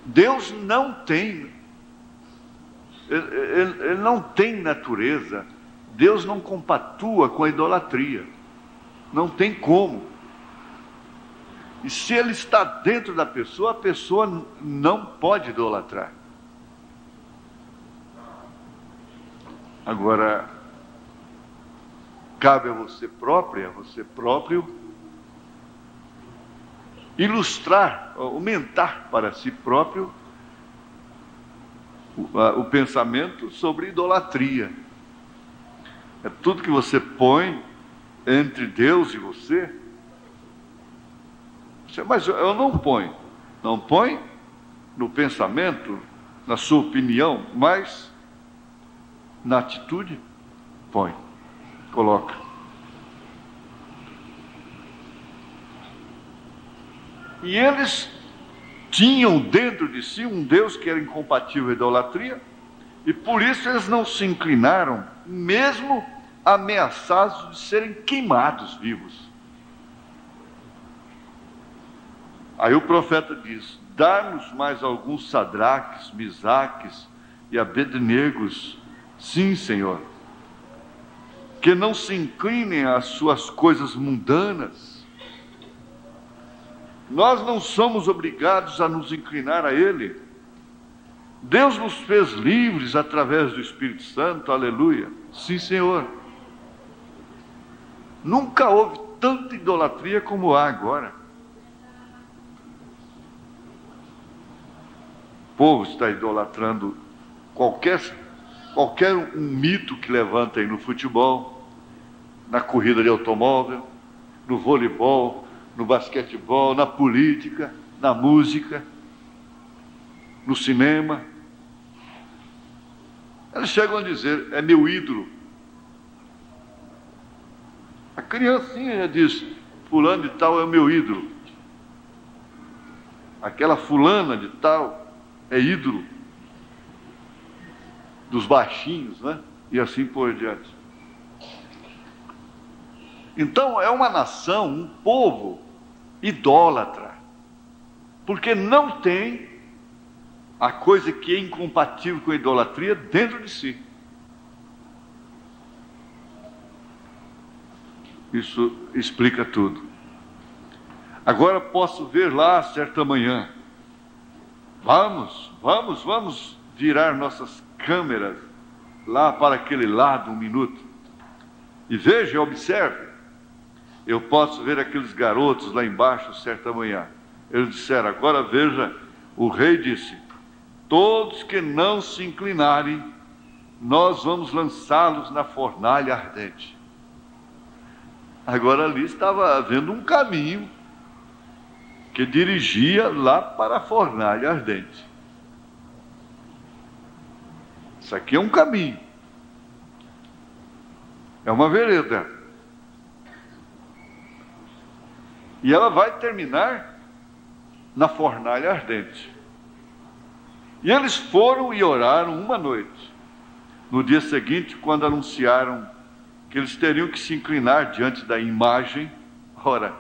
Deus não tem, ele não tem natureza. Deus não compatua com a idolatria. Não tem como. E se ele está dentro da pessoa, a pessoa não pode idolatrar. Agora, cabe a você próprio, ilustrar, aumentar para si próprio o pensamento sobre idolatria. É tudo que você põe entre Deus e você. Mas eu não ponho. Não põe no pensamento, na sua opinião, mas na atitude, põe, coloca. E eles tinham dentro de si um Deus que era incompatível à idolatria, e por isso eles não se inclinaram, mesmo ameaçados de serem queimados vivos. Aí o profeta diz: dá-nos mais alguns Sadraques, Misaques e Abednegos, sim, Senhor, que não se inclinem às suas coisas mundanas. Nós não somos obrigados a nos inclinar a Ele. Deus nos fez livres através do Espírito Santo, aleluia. Sim, Senhor. Nunca houve tanta idolatria como há agora. O povo está idolatrando qualquer um mito que levanta aí no futebol, na corrida de automóvel, no voleibol, no basquetebol, na política, na música, no cinema. Eles chegam a dizer: é meu ídolo. A criancinha diz: fulano de tal é o meu ídolo. Aquela fulana de tal é ídolo dos baixinhos, né? E assim por diante. Então é uma nação, um povo idólatra, porque não tem a coisa que é incompatível com a idolatria dentro de si. Isso explica tudo. Agora posso ver lá certa manhã. Vamos virar nossas câmeras lá para aquele lado um minuto. E veja, observe. Eu posso ver aqueles garotos lá embaixo certa manhã. Eles disseram: agora veja, o rei disse: todos que não se inclinarem, nós vamos lançá-los na fornalha ardente. Agora ali estava havendo um caminho que dirigia lá para a fornalha ardente. Isso aqui é um caminho, é uma vereda, e ela vai terminar na fornalha ardente. E eles foram e oraram uma noite. No dia seguinte, quando anunciaram que eles teriam que se inclinar diante da imagem, ora,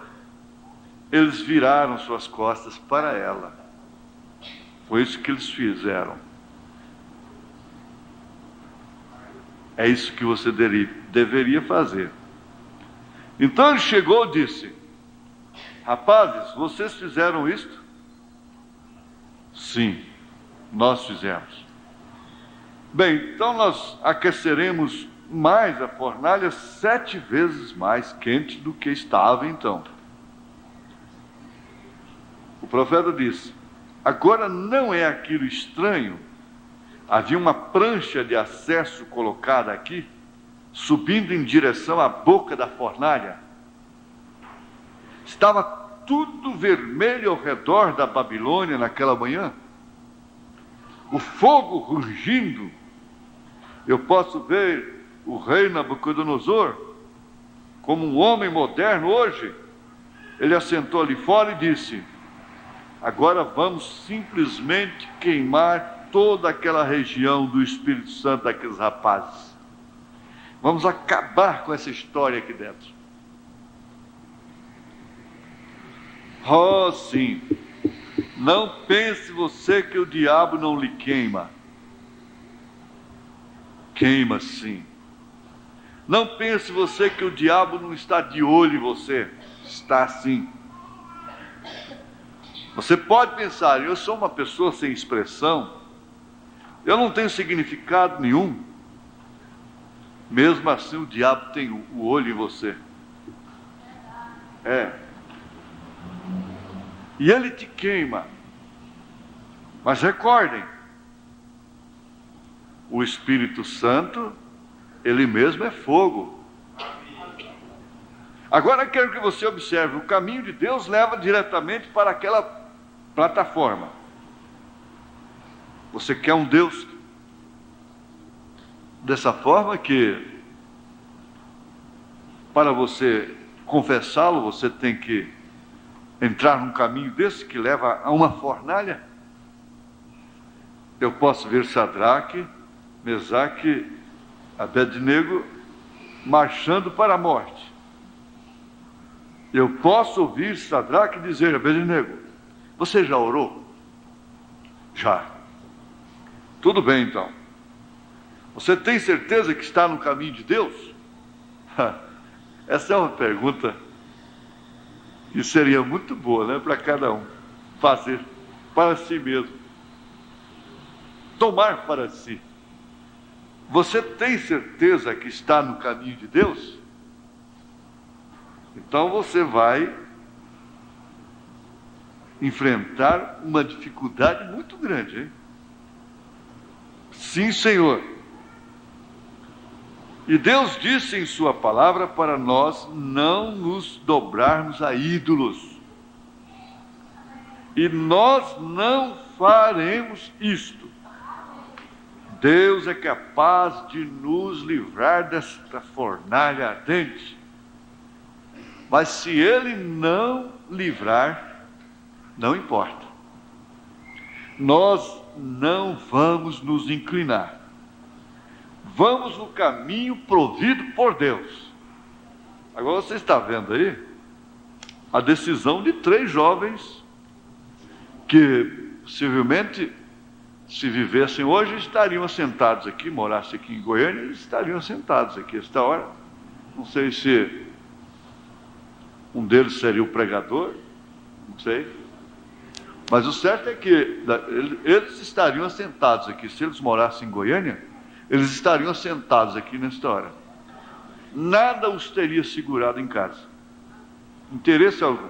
eles viraram suas costas para ela. Foi isso que eles fizeram. É isso que você deveria fazer. Então ele chegou e disse: rapazes, vocês fizeram isto? Sim, nós fizemos. Bem, então nós aqueceremos mais a fornalha 7 vezes mais quente do que estava então. O profeta disse: agora não é aquilo estranho? Havia uma prancha de acesso colocada aqui, subindo em direção à boca da fornalha. Estava tudo vermelho ao redor da Babilônia naquela manhã. O fogo rugindo. Eu posso ver o rei Nabucodonosor como um homem moderno hoje. Ele assentou ali fora e disse: agora vamos simplesmente queimar toda aquela região do Espírito Santo daqueles rapazes. Vamos acabar com essa história aqui dentro. Oh, sim. Não pense você que o diabo não lhe queima. Queima sim. Não pense você que o diabo não está de olho em você. Está sim. Você pode pensar: eu sou uma pessoa sem expressão, eu não tenho significado nenhum. Mesmo assim o diabo tem o olho em você. E ele te queima. Mas recordem, o Espírito Santo, ele mesmo é fogo. Agora quero que você observe: o caminho de Deus leva diretamente para aquela plataforma. Você quer um Deus dessa forma que, para você confessá-lo, você tem que entrar num caminho desse que leva a uma fornalha? Eu posso ver Sadraque, Mesaque, Abednego marchando para a morte. Eu posso ouvir Sadraque dizer: Abednego, você já orou? Já. Tudo bem, então. Você tem certeza que está no caminho de Deus? Essa é uma pergunta que seria muito boa, né, para cada um fazer para si mesmo. Tomar para si. Você tem certeza que está no caminho de Deus? Então você vai enfrentar uma dificuldade muito grande, hein? Sim, Senhor. E Deus disse em sua palavra para nós não nos dobrarmos a ídolos. E nós não faremos isto. Deus é capaz de nos livrar desta fornalha ardente. Mas se Ele não livrar, não importa. Nós não vamos nos inclinar. Vamos no caminho provido por Deus. Agora você está vendo aí a decisão de 3 jovens que possivelmente, se vivessem hoje, estariam assentados aqui, morassem aqui em Goiânia, eles estariam assentados aqui esta hora. Não sei se um deles seria o pregador, não sei. Mas o certo é que eles estariam assentados aqui. Se eles morassem em Goiânia, eles estariam assentados aqui nesta hora. Nada os teria segurado em casa. Interesse algum.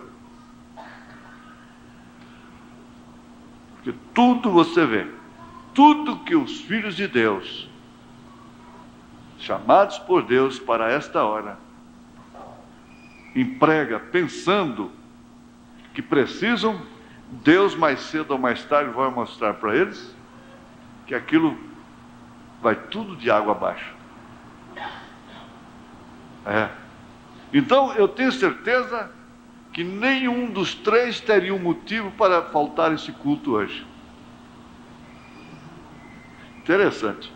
Porque tudo você vê, tudo que os filhos de Deus, chamados por Deus para esta hora, emprega pensando que precisam, Deus mais cedo ou mais tarde vai mostrar para eles que aquilo vai tudo de água abaixo. Então eu tenho certeza que nenhum dos 3 teria um motivo para faltar esse culto hoje. Interessante.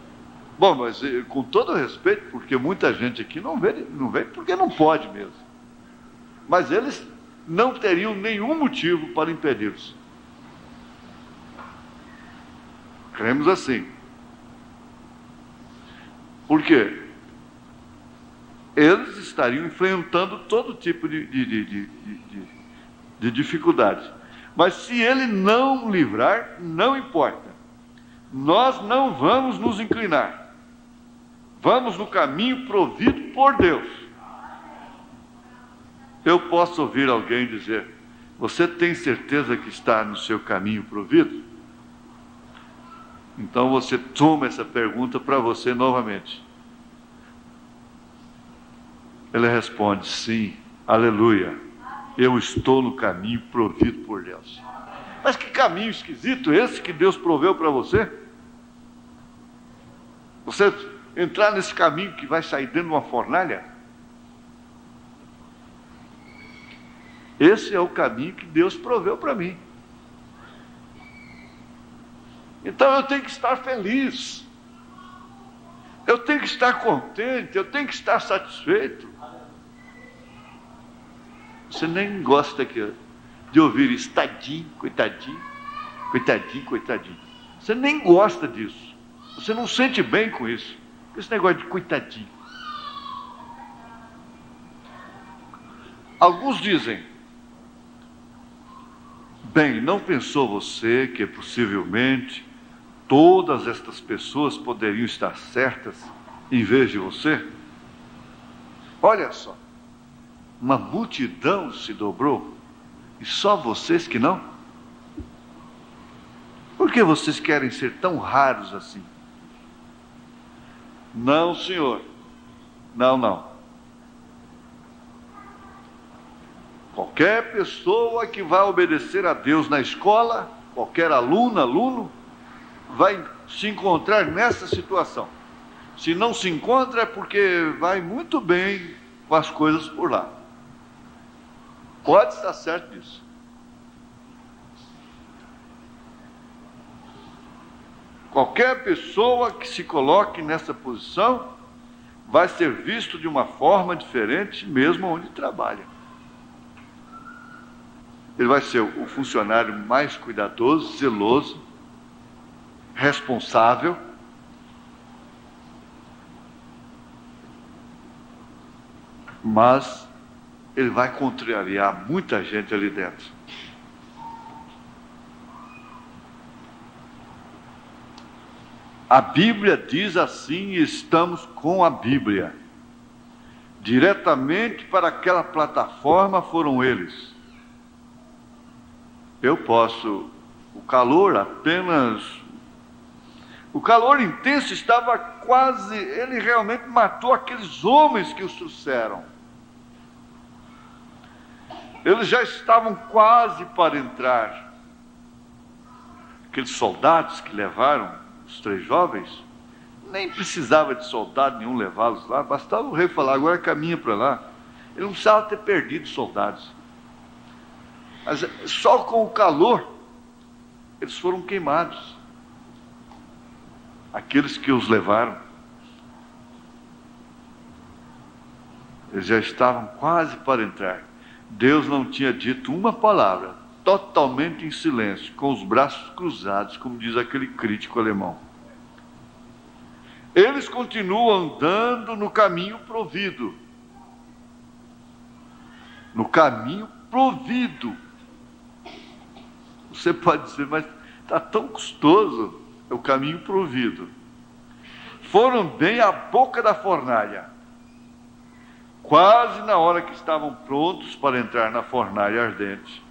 Bom, mas com todo respeito, porque muita gente aqui não vem porque não pode mesmo. Mas eles não teriam nenhum motivo para impedi-los. Cremos assim. Por quê? Eles estariam enfrentando todo tipo de dificuldades. Mas se Ele não livrar, não importa. Nós não vamos nos inclinar. Vamos no caminho provido por Deus. Eu posso ouvir alguém dizer: você tem certeza que está no seu caminho provido? Então você toma essa pergunta para você novamente. Ele responde: sim, aleluia, eu estou no caminho provido por Deus. Mas que caminho esquisito esse que Deus proveu para você? Você entrar nesse caminho que vai sair dentro de uma fornalha? Esse é o caminho que Deus proveu para mim. Então eu tenho que estar feliz, eu tenho que estar contente, eu tenho que estar satisfeito. Você nem gosta de ouvir isso, tadinho, coitadinho, coitadinho, coitadinho. Você nem gosta disso, você não sente bem com isso, esse negócio de coitadinho. Alguns dizem: bem, não pensou você que possivelmente todas estas pessoas poderiam estar certas em vez de você? Olha só, uma multidão se dobrou e só vocês que não? Por que vocês querem ser tão raros assim? Não, senhor, não. Qualquer Qualquer pessoa que vai obedecer a Deus na escola, qualquer aluno, vai se encontrar nessa situação. Se não se encontra é porque vai muito bem com as coisas por lá. Pode estar certo disso. Qualquer pessoa que se coloque nessa posição vai ser visto de uma forma diferente, mesmo onde trabalha. Ele vai ser o funcionário mais cuidadoso, zeloso, responsável. Mas ele vai contrariar muita gente ali dentro. A Bíblia diz assim, e estamos com a Bíblia. Diretamente para aquela plataforma foram eles. Eu posso, o calor intenso estava quase, ele realmente matou aqueles homens que os trouxeram. Eles já estavam quase para entrar. Aqueles soldados que levaram os 3 jovens, nem precisava de soldado nenhum levá-los lá, bastava o rei falar, agora caminha para lá. Ele não precisava ter perdido soldados. Mas só com o calor, eles foram queimados. Aqueles que os levaram. Eles já estavam quase para entrar. Deus não tinha dito uma palavra, totalmente em silêncio, com os braços cruzados, como diz aquele crítico alemão. Eles continuam andando no caminho provido. No caminho provido. Você pode dizer, mas está tão custoso. É o caminho provido. Foram bem à boca da fornalha. Quase na hora que estavam prontos para entrar na fornalha ardente.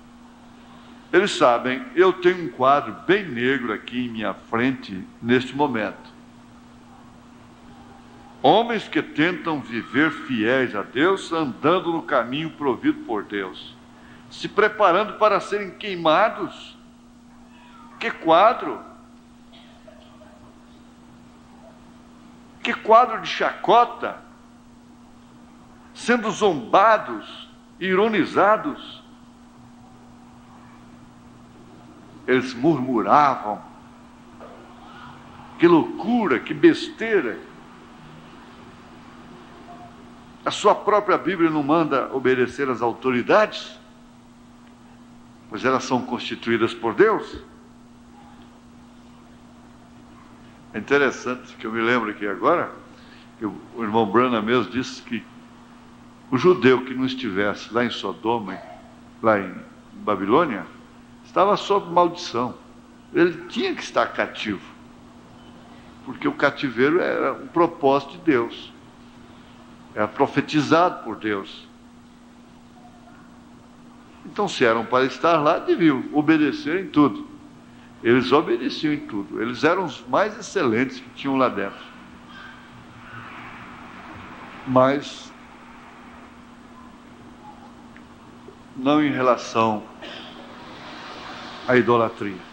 Eles sabem, eu tenho um quadro bem negro aqui em minha frente, neste momento. Homens que tentam viver fiéis a Deus, andando no caminho provido por Deus, se preparando para serem queimados. Que quadro! Que quadro de chacota! Sendo zombados, ironizados. Eles murmuravam. Que loucura, que besteira! A sua própria Bíblia não manda obedecer às autoridades, pois elas são constituídas por Deus. É interessante que eu me lembro aqui agora, que o irmão Branham mesmo disse que o judeu que não estivesse lá em Sodoma, lá em Babilônia, estava sob maldição. Ele tinha que estar cativo, porque o cativeiro era um propósito de Deus. Era profetizado por Deus. Então, se eram para estar lá, deviam obedecer em tudo. Eles obedeciam em tudo. Eles eram os mais excelentes que tinham lá dentro. Mas não em relação à idolatria.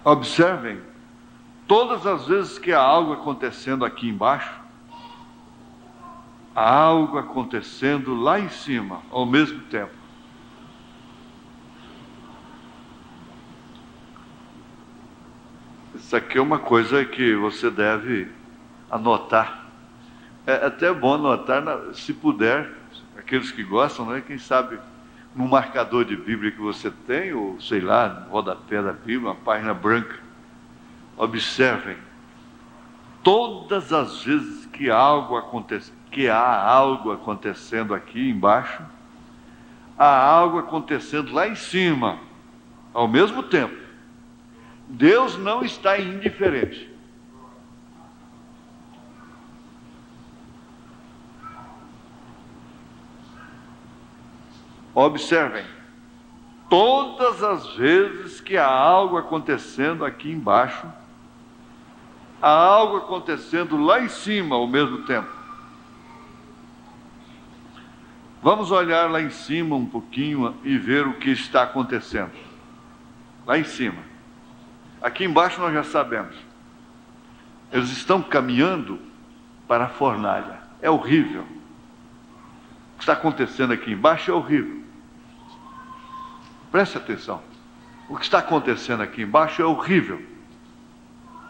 Observem, todas as vezes que há algo acontecendo aqui embaixo, há algo acontecendo lá em cima, ao mesmo tempo. Isso aqui é uma coisa que você deve anotar. É até bom anotar, se puder, aqueles que gostam, né? Quem sabe no marcador de Bíblia que você tem, ou sei lá, no rodapé da Bíblia, uma página branca. Observem, todas as vezes que há algo acontecendo aqui embaixo, há algo acontecendo lá em cima, ao mesmo tempo. Deus não está indiferente. Observem, todas as vezes que há algo acontecendo aqui embaixo, há algo acontecendo lá em cima ao mesmo tempo. Vamos olhar lá em cima um pouquinho e ver o que está acontecendo. Lá em cima. Aqui embaixo nós já sabemos. Eles estão caminhando para a fornalha. É horrível. O que está acontecendo aqui embaixo é horrível. Preste atenção. O que está acontecendo aqui embaixo é horrível.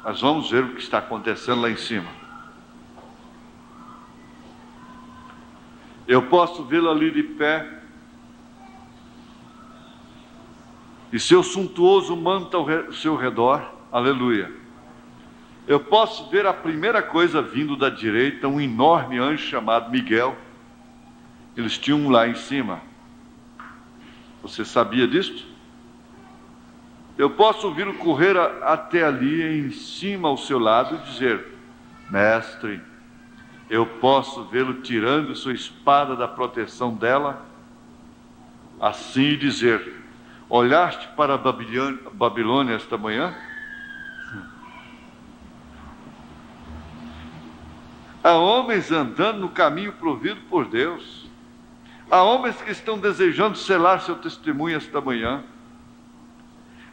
Mas vamos ver o que está acontecendo lá em cima. Eu posso vê-lo ali de pé, e seu suntuoso manto ao seu redor, aleluia. Eu posso ver a primeira coisa vindo da direita, um enorme anjo chamado Miguel. Eles tinham lá em cima. Você sabia disto? Eu posso ouvi-lo correr até ali, em cima ao seu lado, e dizer: mestre, eu posso vê-lo tirando sua espada da proteção dela, assim dizer: olhaste para a Babilônia esta manhã? Há homens andando no caminho provido por Deus. Há homens que estão desejando selar seu testemunho esta manhã.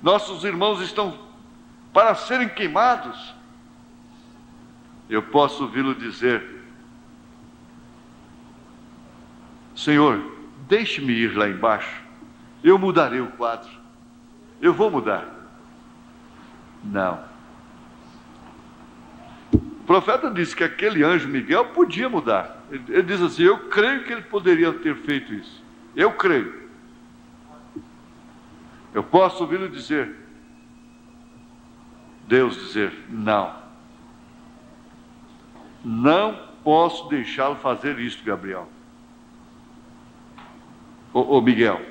Nossos irmãos estão para serem queimados. Eu posso ouvi-lo dizer: Senhor, deixe-me ir lá embaixo. Eu mudarei o quadro. Eu vou mudar. Não. O profeta disse que aquele anjo Miguel podia mudar. Ele diz assim: eu creio que ele poderia ter feito isso. Eu creio. Eu posso ouvi-lo dizer, Deus dizer: não. Não posso deixá-lo fazer isto, Gabriel. Ô Miguel,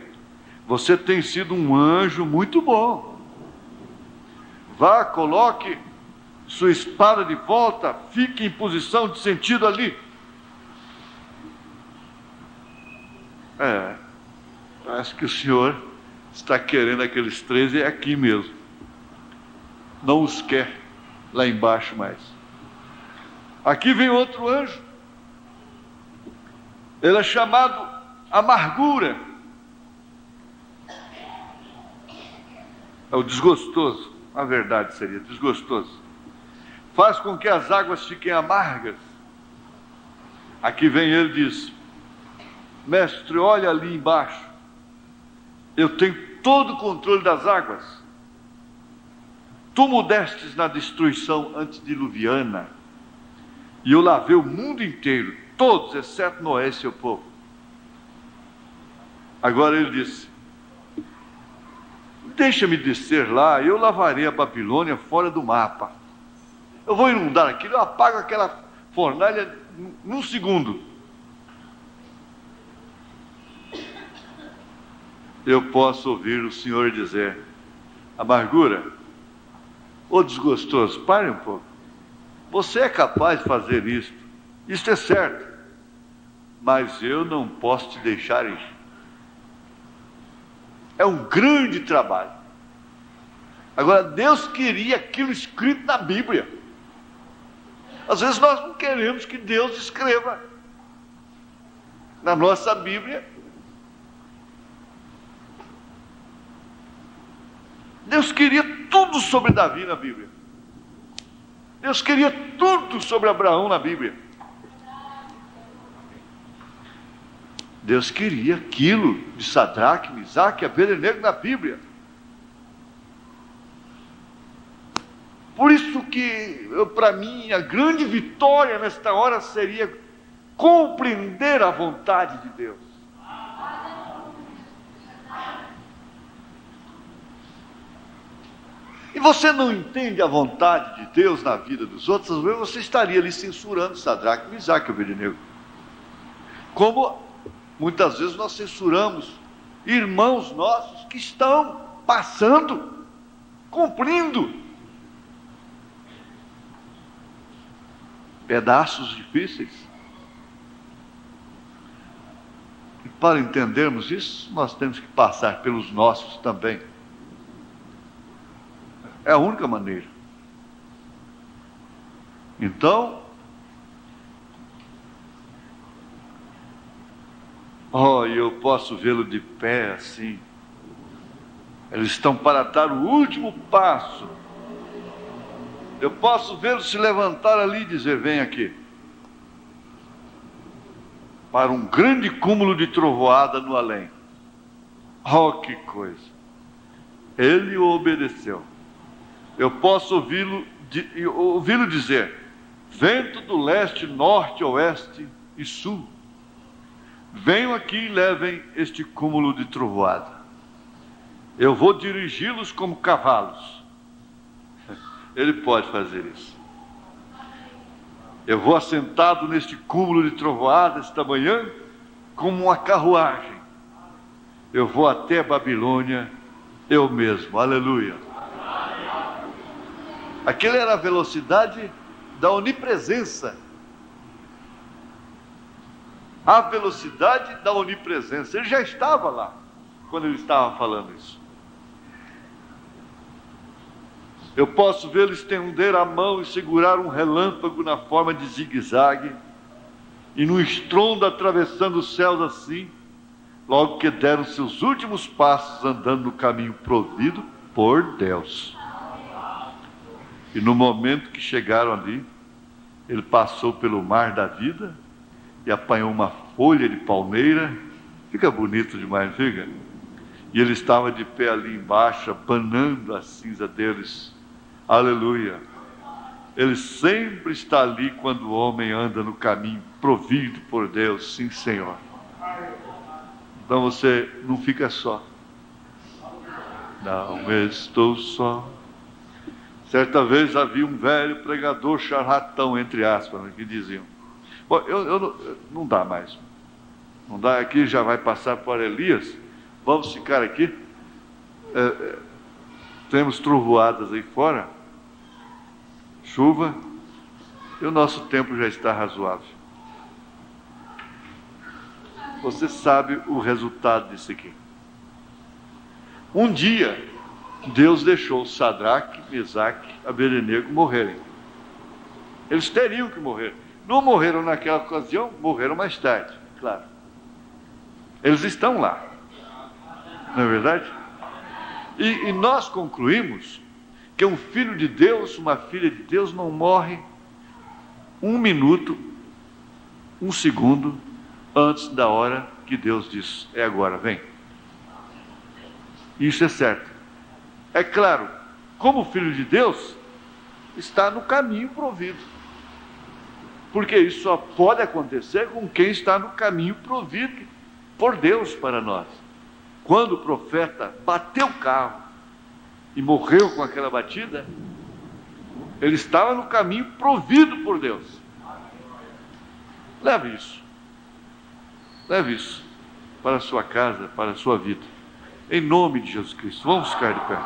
você tem sido um anjo muito bom. Vá, coloque sua espada de volta, fique em posição de sentido ali. Acho que o Senhor está querendo aqueles 13 aqui mesmo. Não os quer lá embaixo mais. Aqui vem outro anjo. Ele é chamado amargura. É o desgostoso. A verdade seria desgostoso. Faz com que as águas fiquem amargas. Aqui vem ele e diz: mestre, olha ali embaixo. Eu tenho todo o controle das águas. Tu mudestes na destruição antediluviana, e eu lavei o mundo inteiro, todos, exceto Noé e seu povo. Agora ele disse: deixa-me descer lá, eu lavarei a Babilônia fora do mapa. Eu vou inundar aquilo, eu apago aquela fornalha num segundo. Eu posso ouvir o Senhor dizer: amargura, ô desgostoso, pare um pouco. Você é capaz de fazer isto é certo, mas eu não posso te deixar ir. É um grande trabalho. Agora, Deus queria aquilo escrito na Bíblia. Às vezes nós não queremos que Deus escreva na nossa Bíblia. Deus queria tudo sobre Davi na Bíblia. Deus queria tudo sobre Abraão na Bíblia. Deus queria aquilo de Sadraque, Misaque e Abednego na Bíblia. Por isso que, para mim, a grande vitória nesta hora seria compreender a vontade de Deus. E você não entende a vontade de Deus na vida dos outros, às vezes você estaria ali censurando Sadraque, Misaque e Abednego. Como muitas vezes nós censuramos irmãos nossos que estão passando, cumprindo pedaços difíceis. para entendermos isso, nós temos que passar pelos nossos também. É a única maneira. Então, eu posso vê-lo de pé assim. Eles estão para dar o último passo. Eu posso vê-lo se levantar ali e dizer: vem aqui. Para um grande cúmulo de trovoada no além. Oh, que coisa! Ele obedeceu. Eu posso ouvi-lo dizer: vento do leste, norte, oeste e sul, venham aqui e levem este cúmulo de trovoada. Eu vou dirigi-los como cavalos. Ele pode fazer isso. Eu vou assentado neste cúmulo de trovoada esta manhã como uma carruagem. Eu vou até Babilônia eu mesmo. Aleluia. Aquela era a velocidade da onipresença. A velocidade da onipresença. Ele já estava lá quando ele estava falando isso. Eu posso vê-lo estender a mão e segurar um relâmpago na forma de zigue-zague, e no estrondo atravessando os céus assim, logo que deram seus últimos passos andando no caminho provido por Deus. E no momento que chegaram ali, ele passou pelo mar da vida e apanhou uma folha de palmeira. Fica bonito demais, fica? E ele estava de pé ali embaixo, abanando a cinza deles. Aleluia. Ele sempre está ali quando o homem anda no caminho provido por Deus. Sim, Senhor. Então você não fica só. Não estou só. Certa vez havia um velho pregador charlatão, entre aspas, que diziam: bom, não dá mais. Não dá, aqui já vai passar por Elias. Vamos ficar aqui. Temos trovoadas aí fora, chuva, e o nosso tempo já está razoável. Você sabe o resultado disso aqui. Um dia, Deus deixou Sadraque, Mesaque, Abednego morrerem. Eles teriam que morrer. Não morreram naquela ocasião, morreram mais tarde, claro. Eles estão lá. Não é verdade? E nós concluímos que um filho de Deus, uma filha de Deus, não morre um minuto, um segundo antes da hora que Deus diz: é agora, vem. Isso é certo. É claro, como filho de Deus, está no caminho provido. Porque isso só pode acontecer com quem está no caminho provido por Deus para nós. Quando o profeta bateu o carro e morreu com aquela batida, ele estava no caminho provido por Deus. Leve isso para a sua casa, para a sua vida, em nome de Jesus Cristo. Vamos ficar de pé.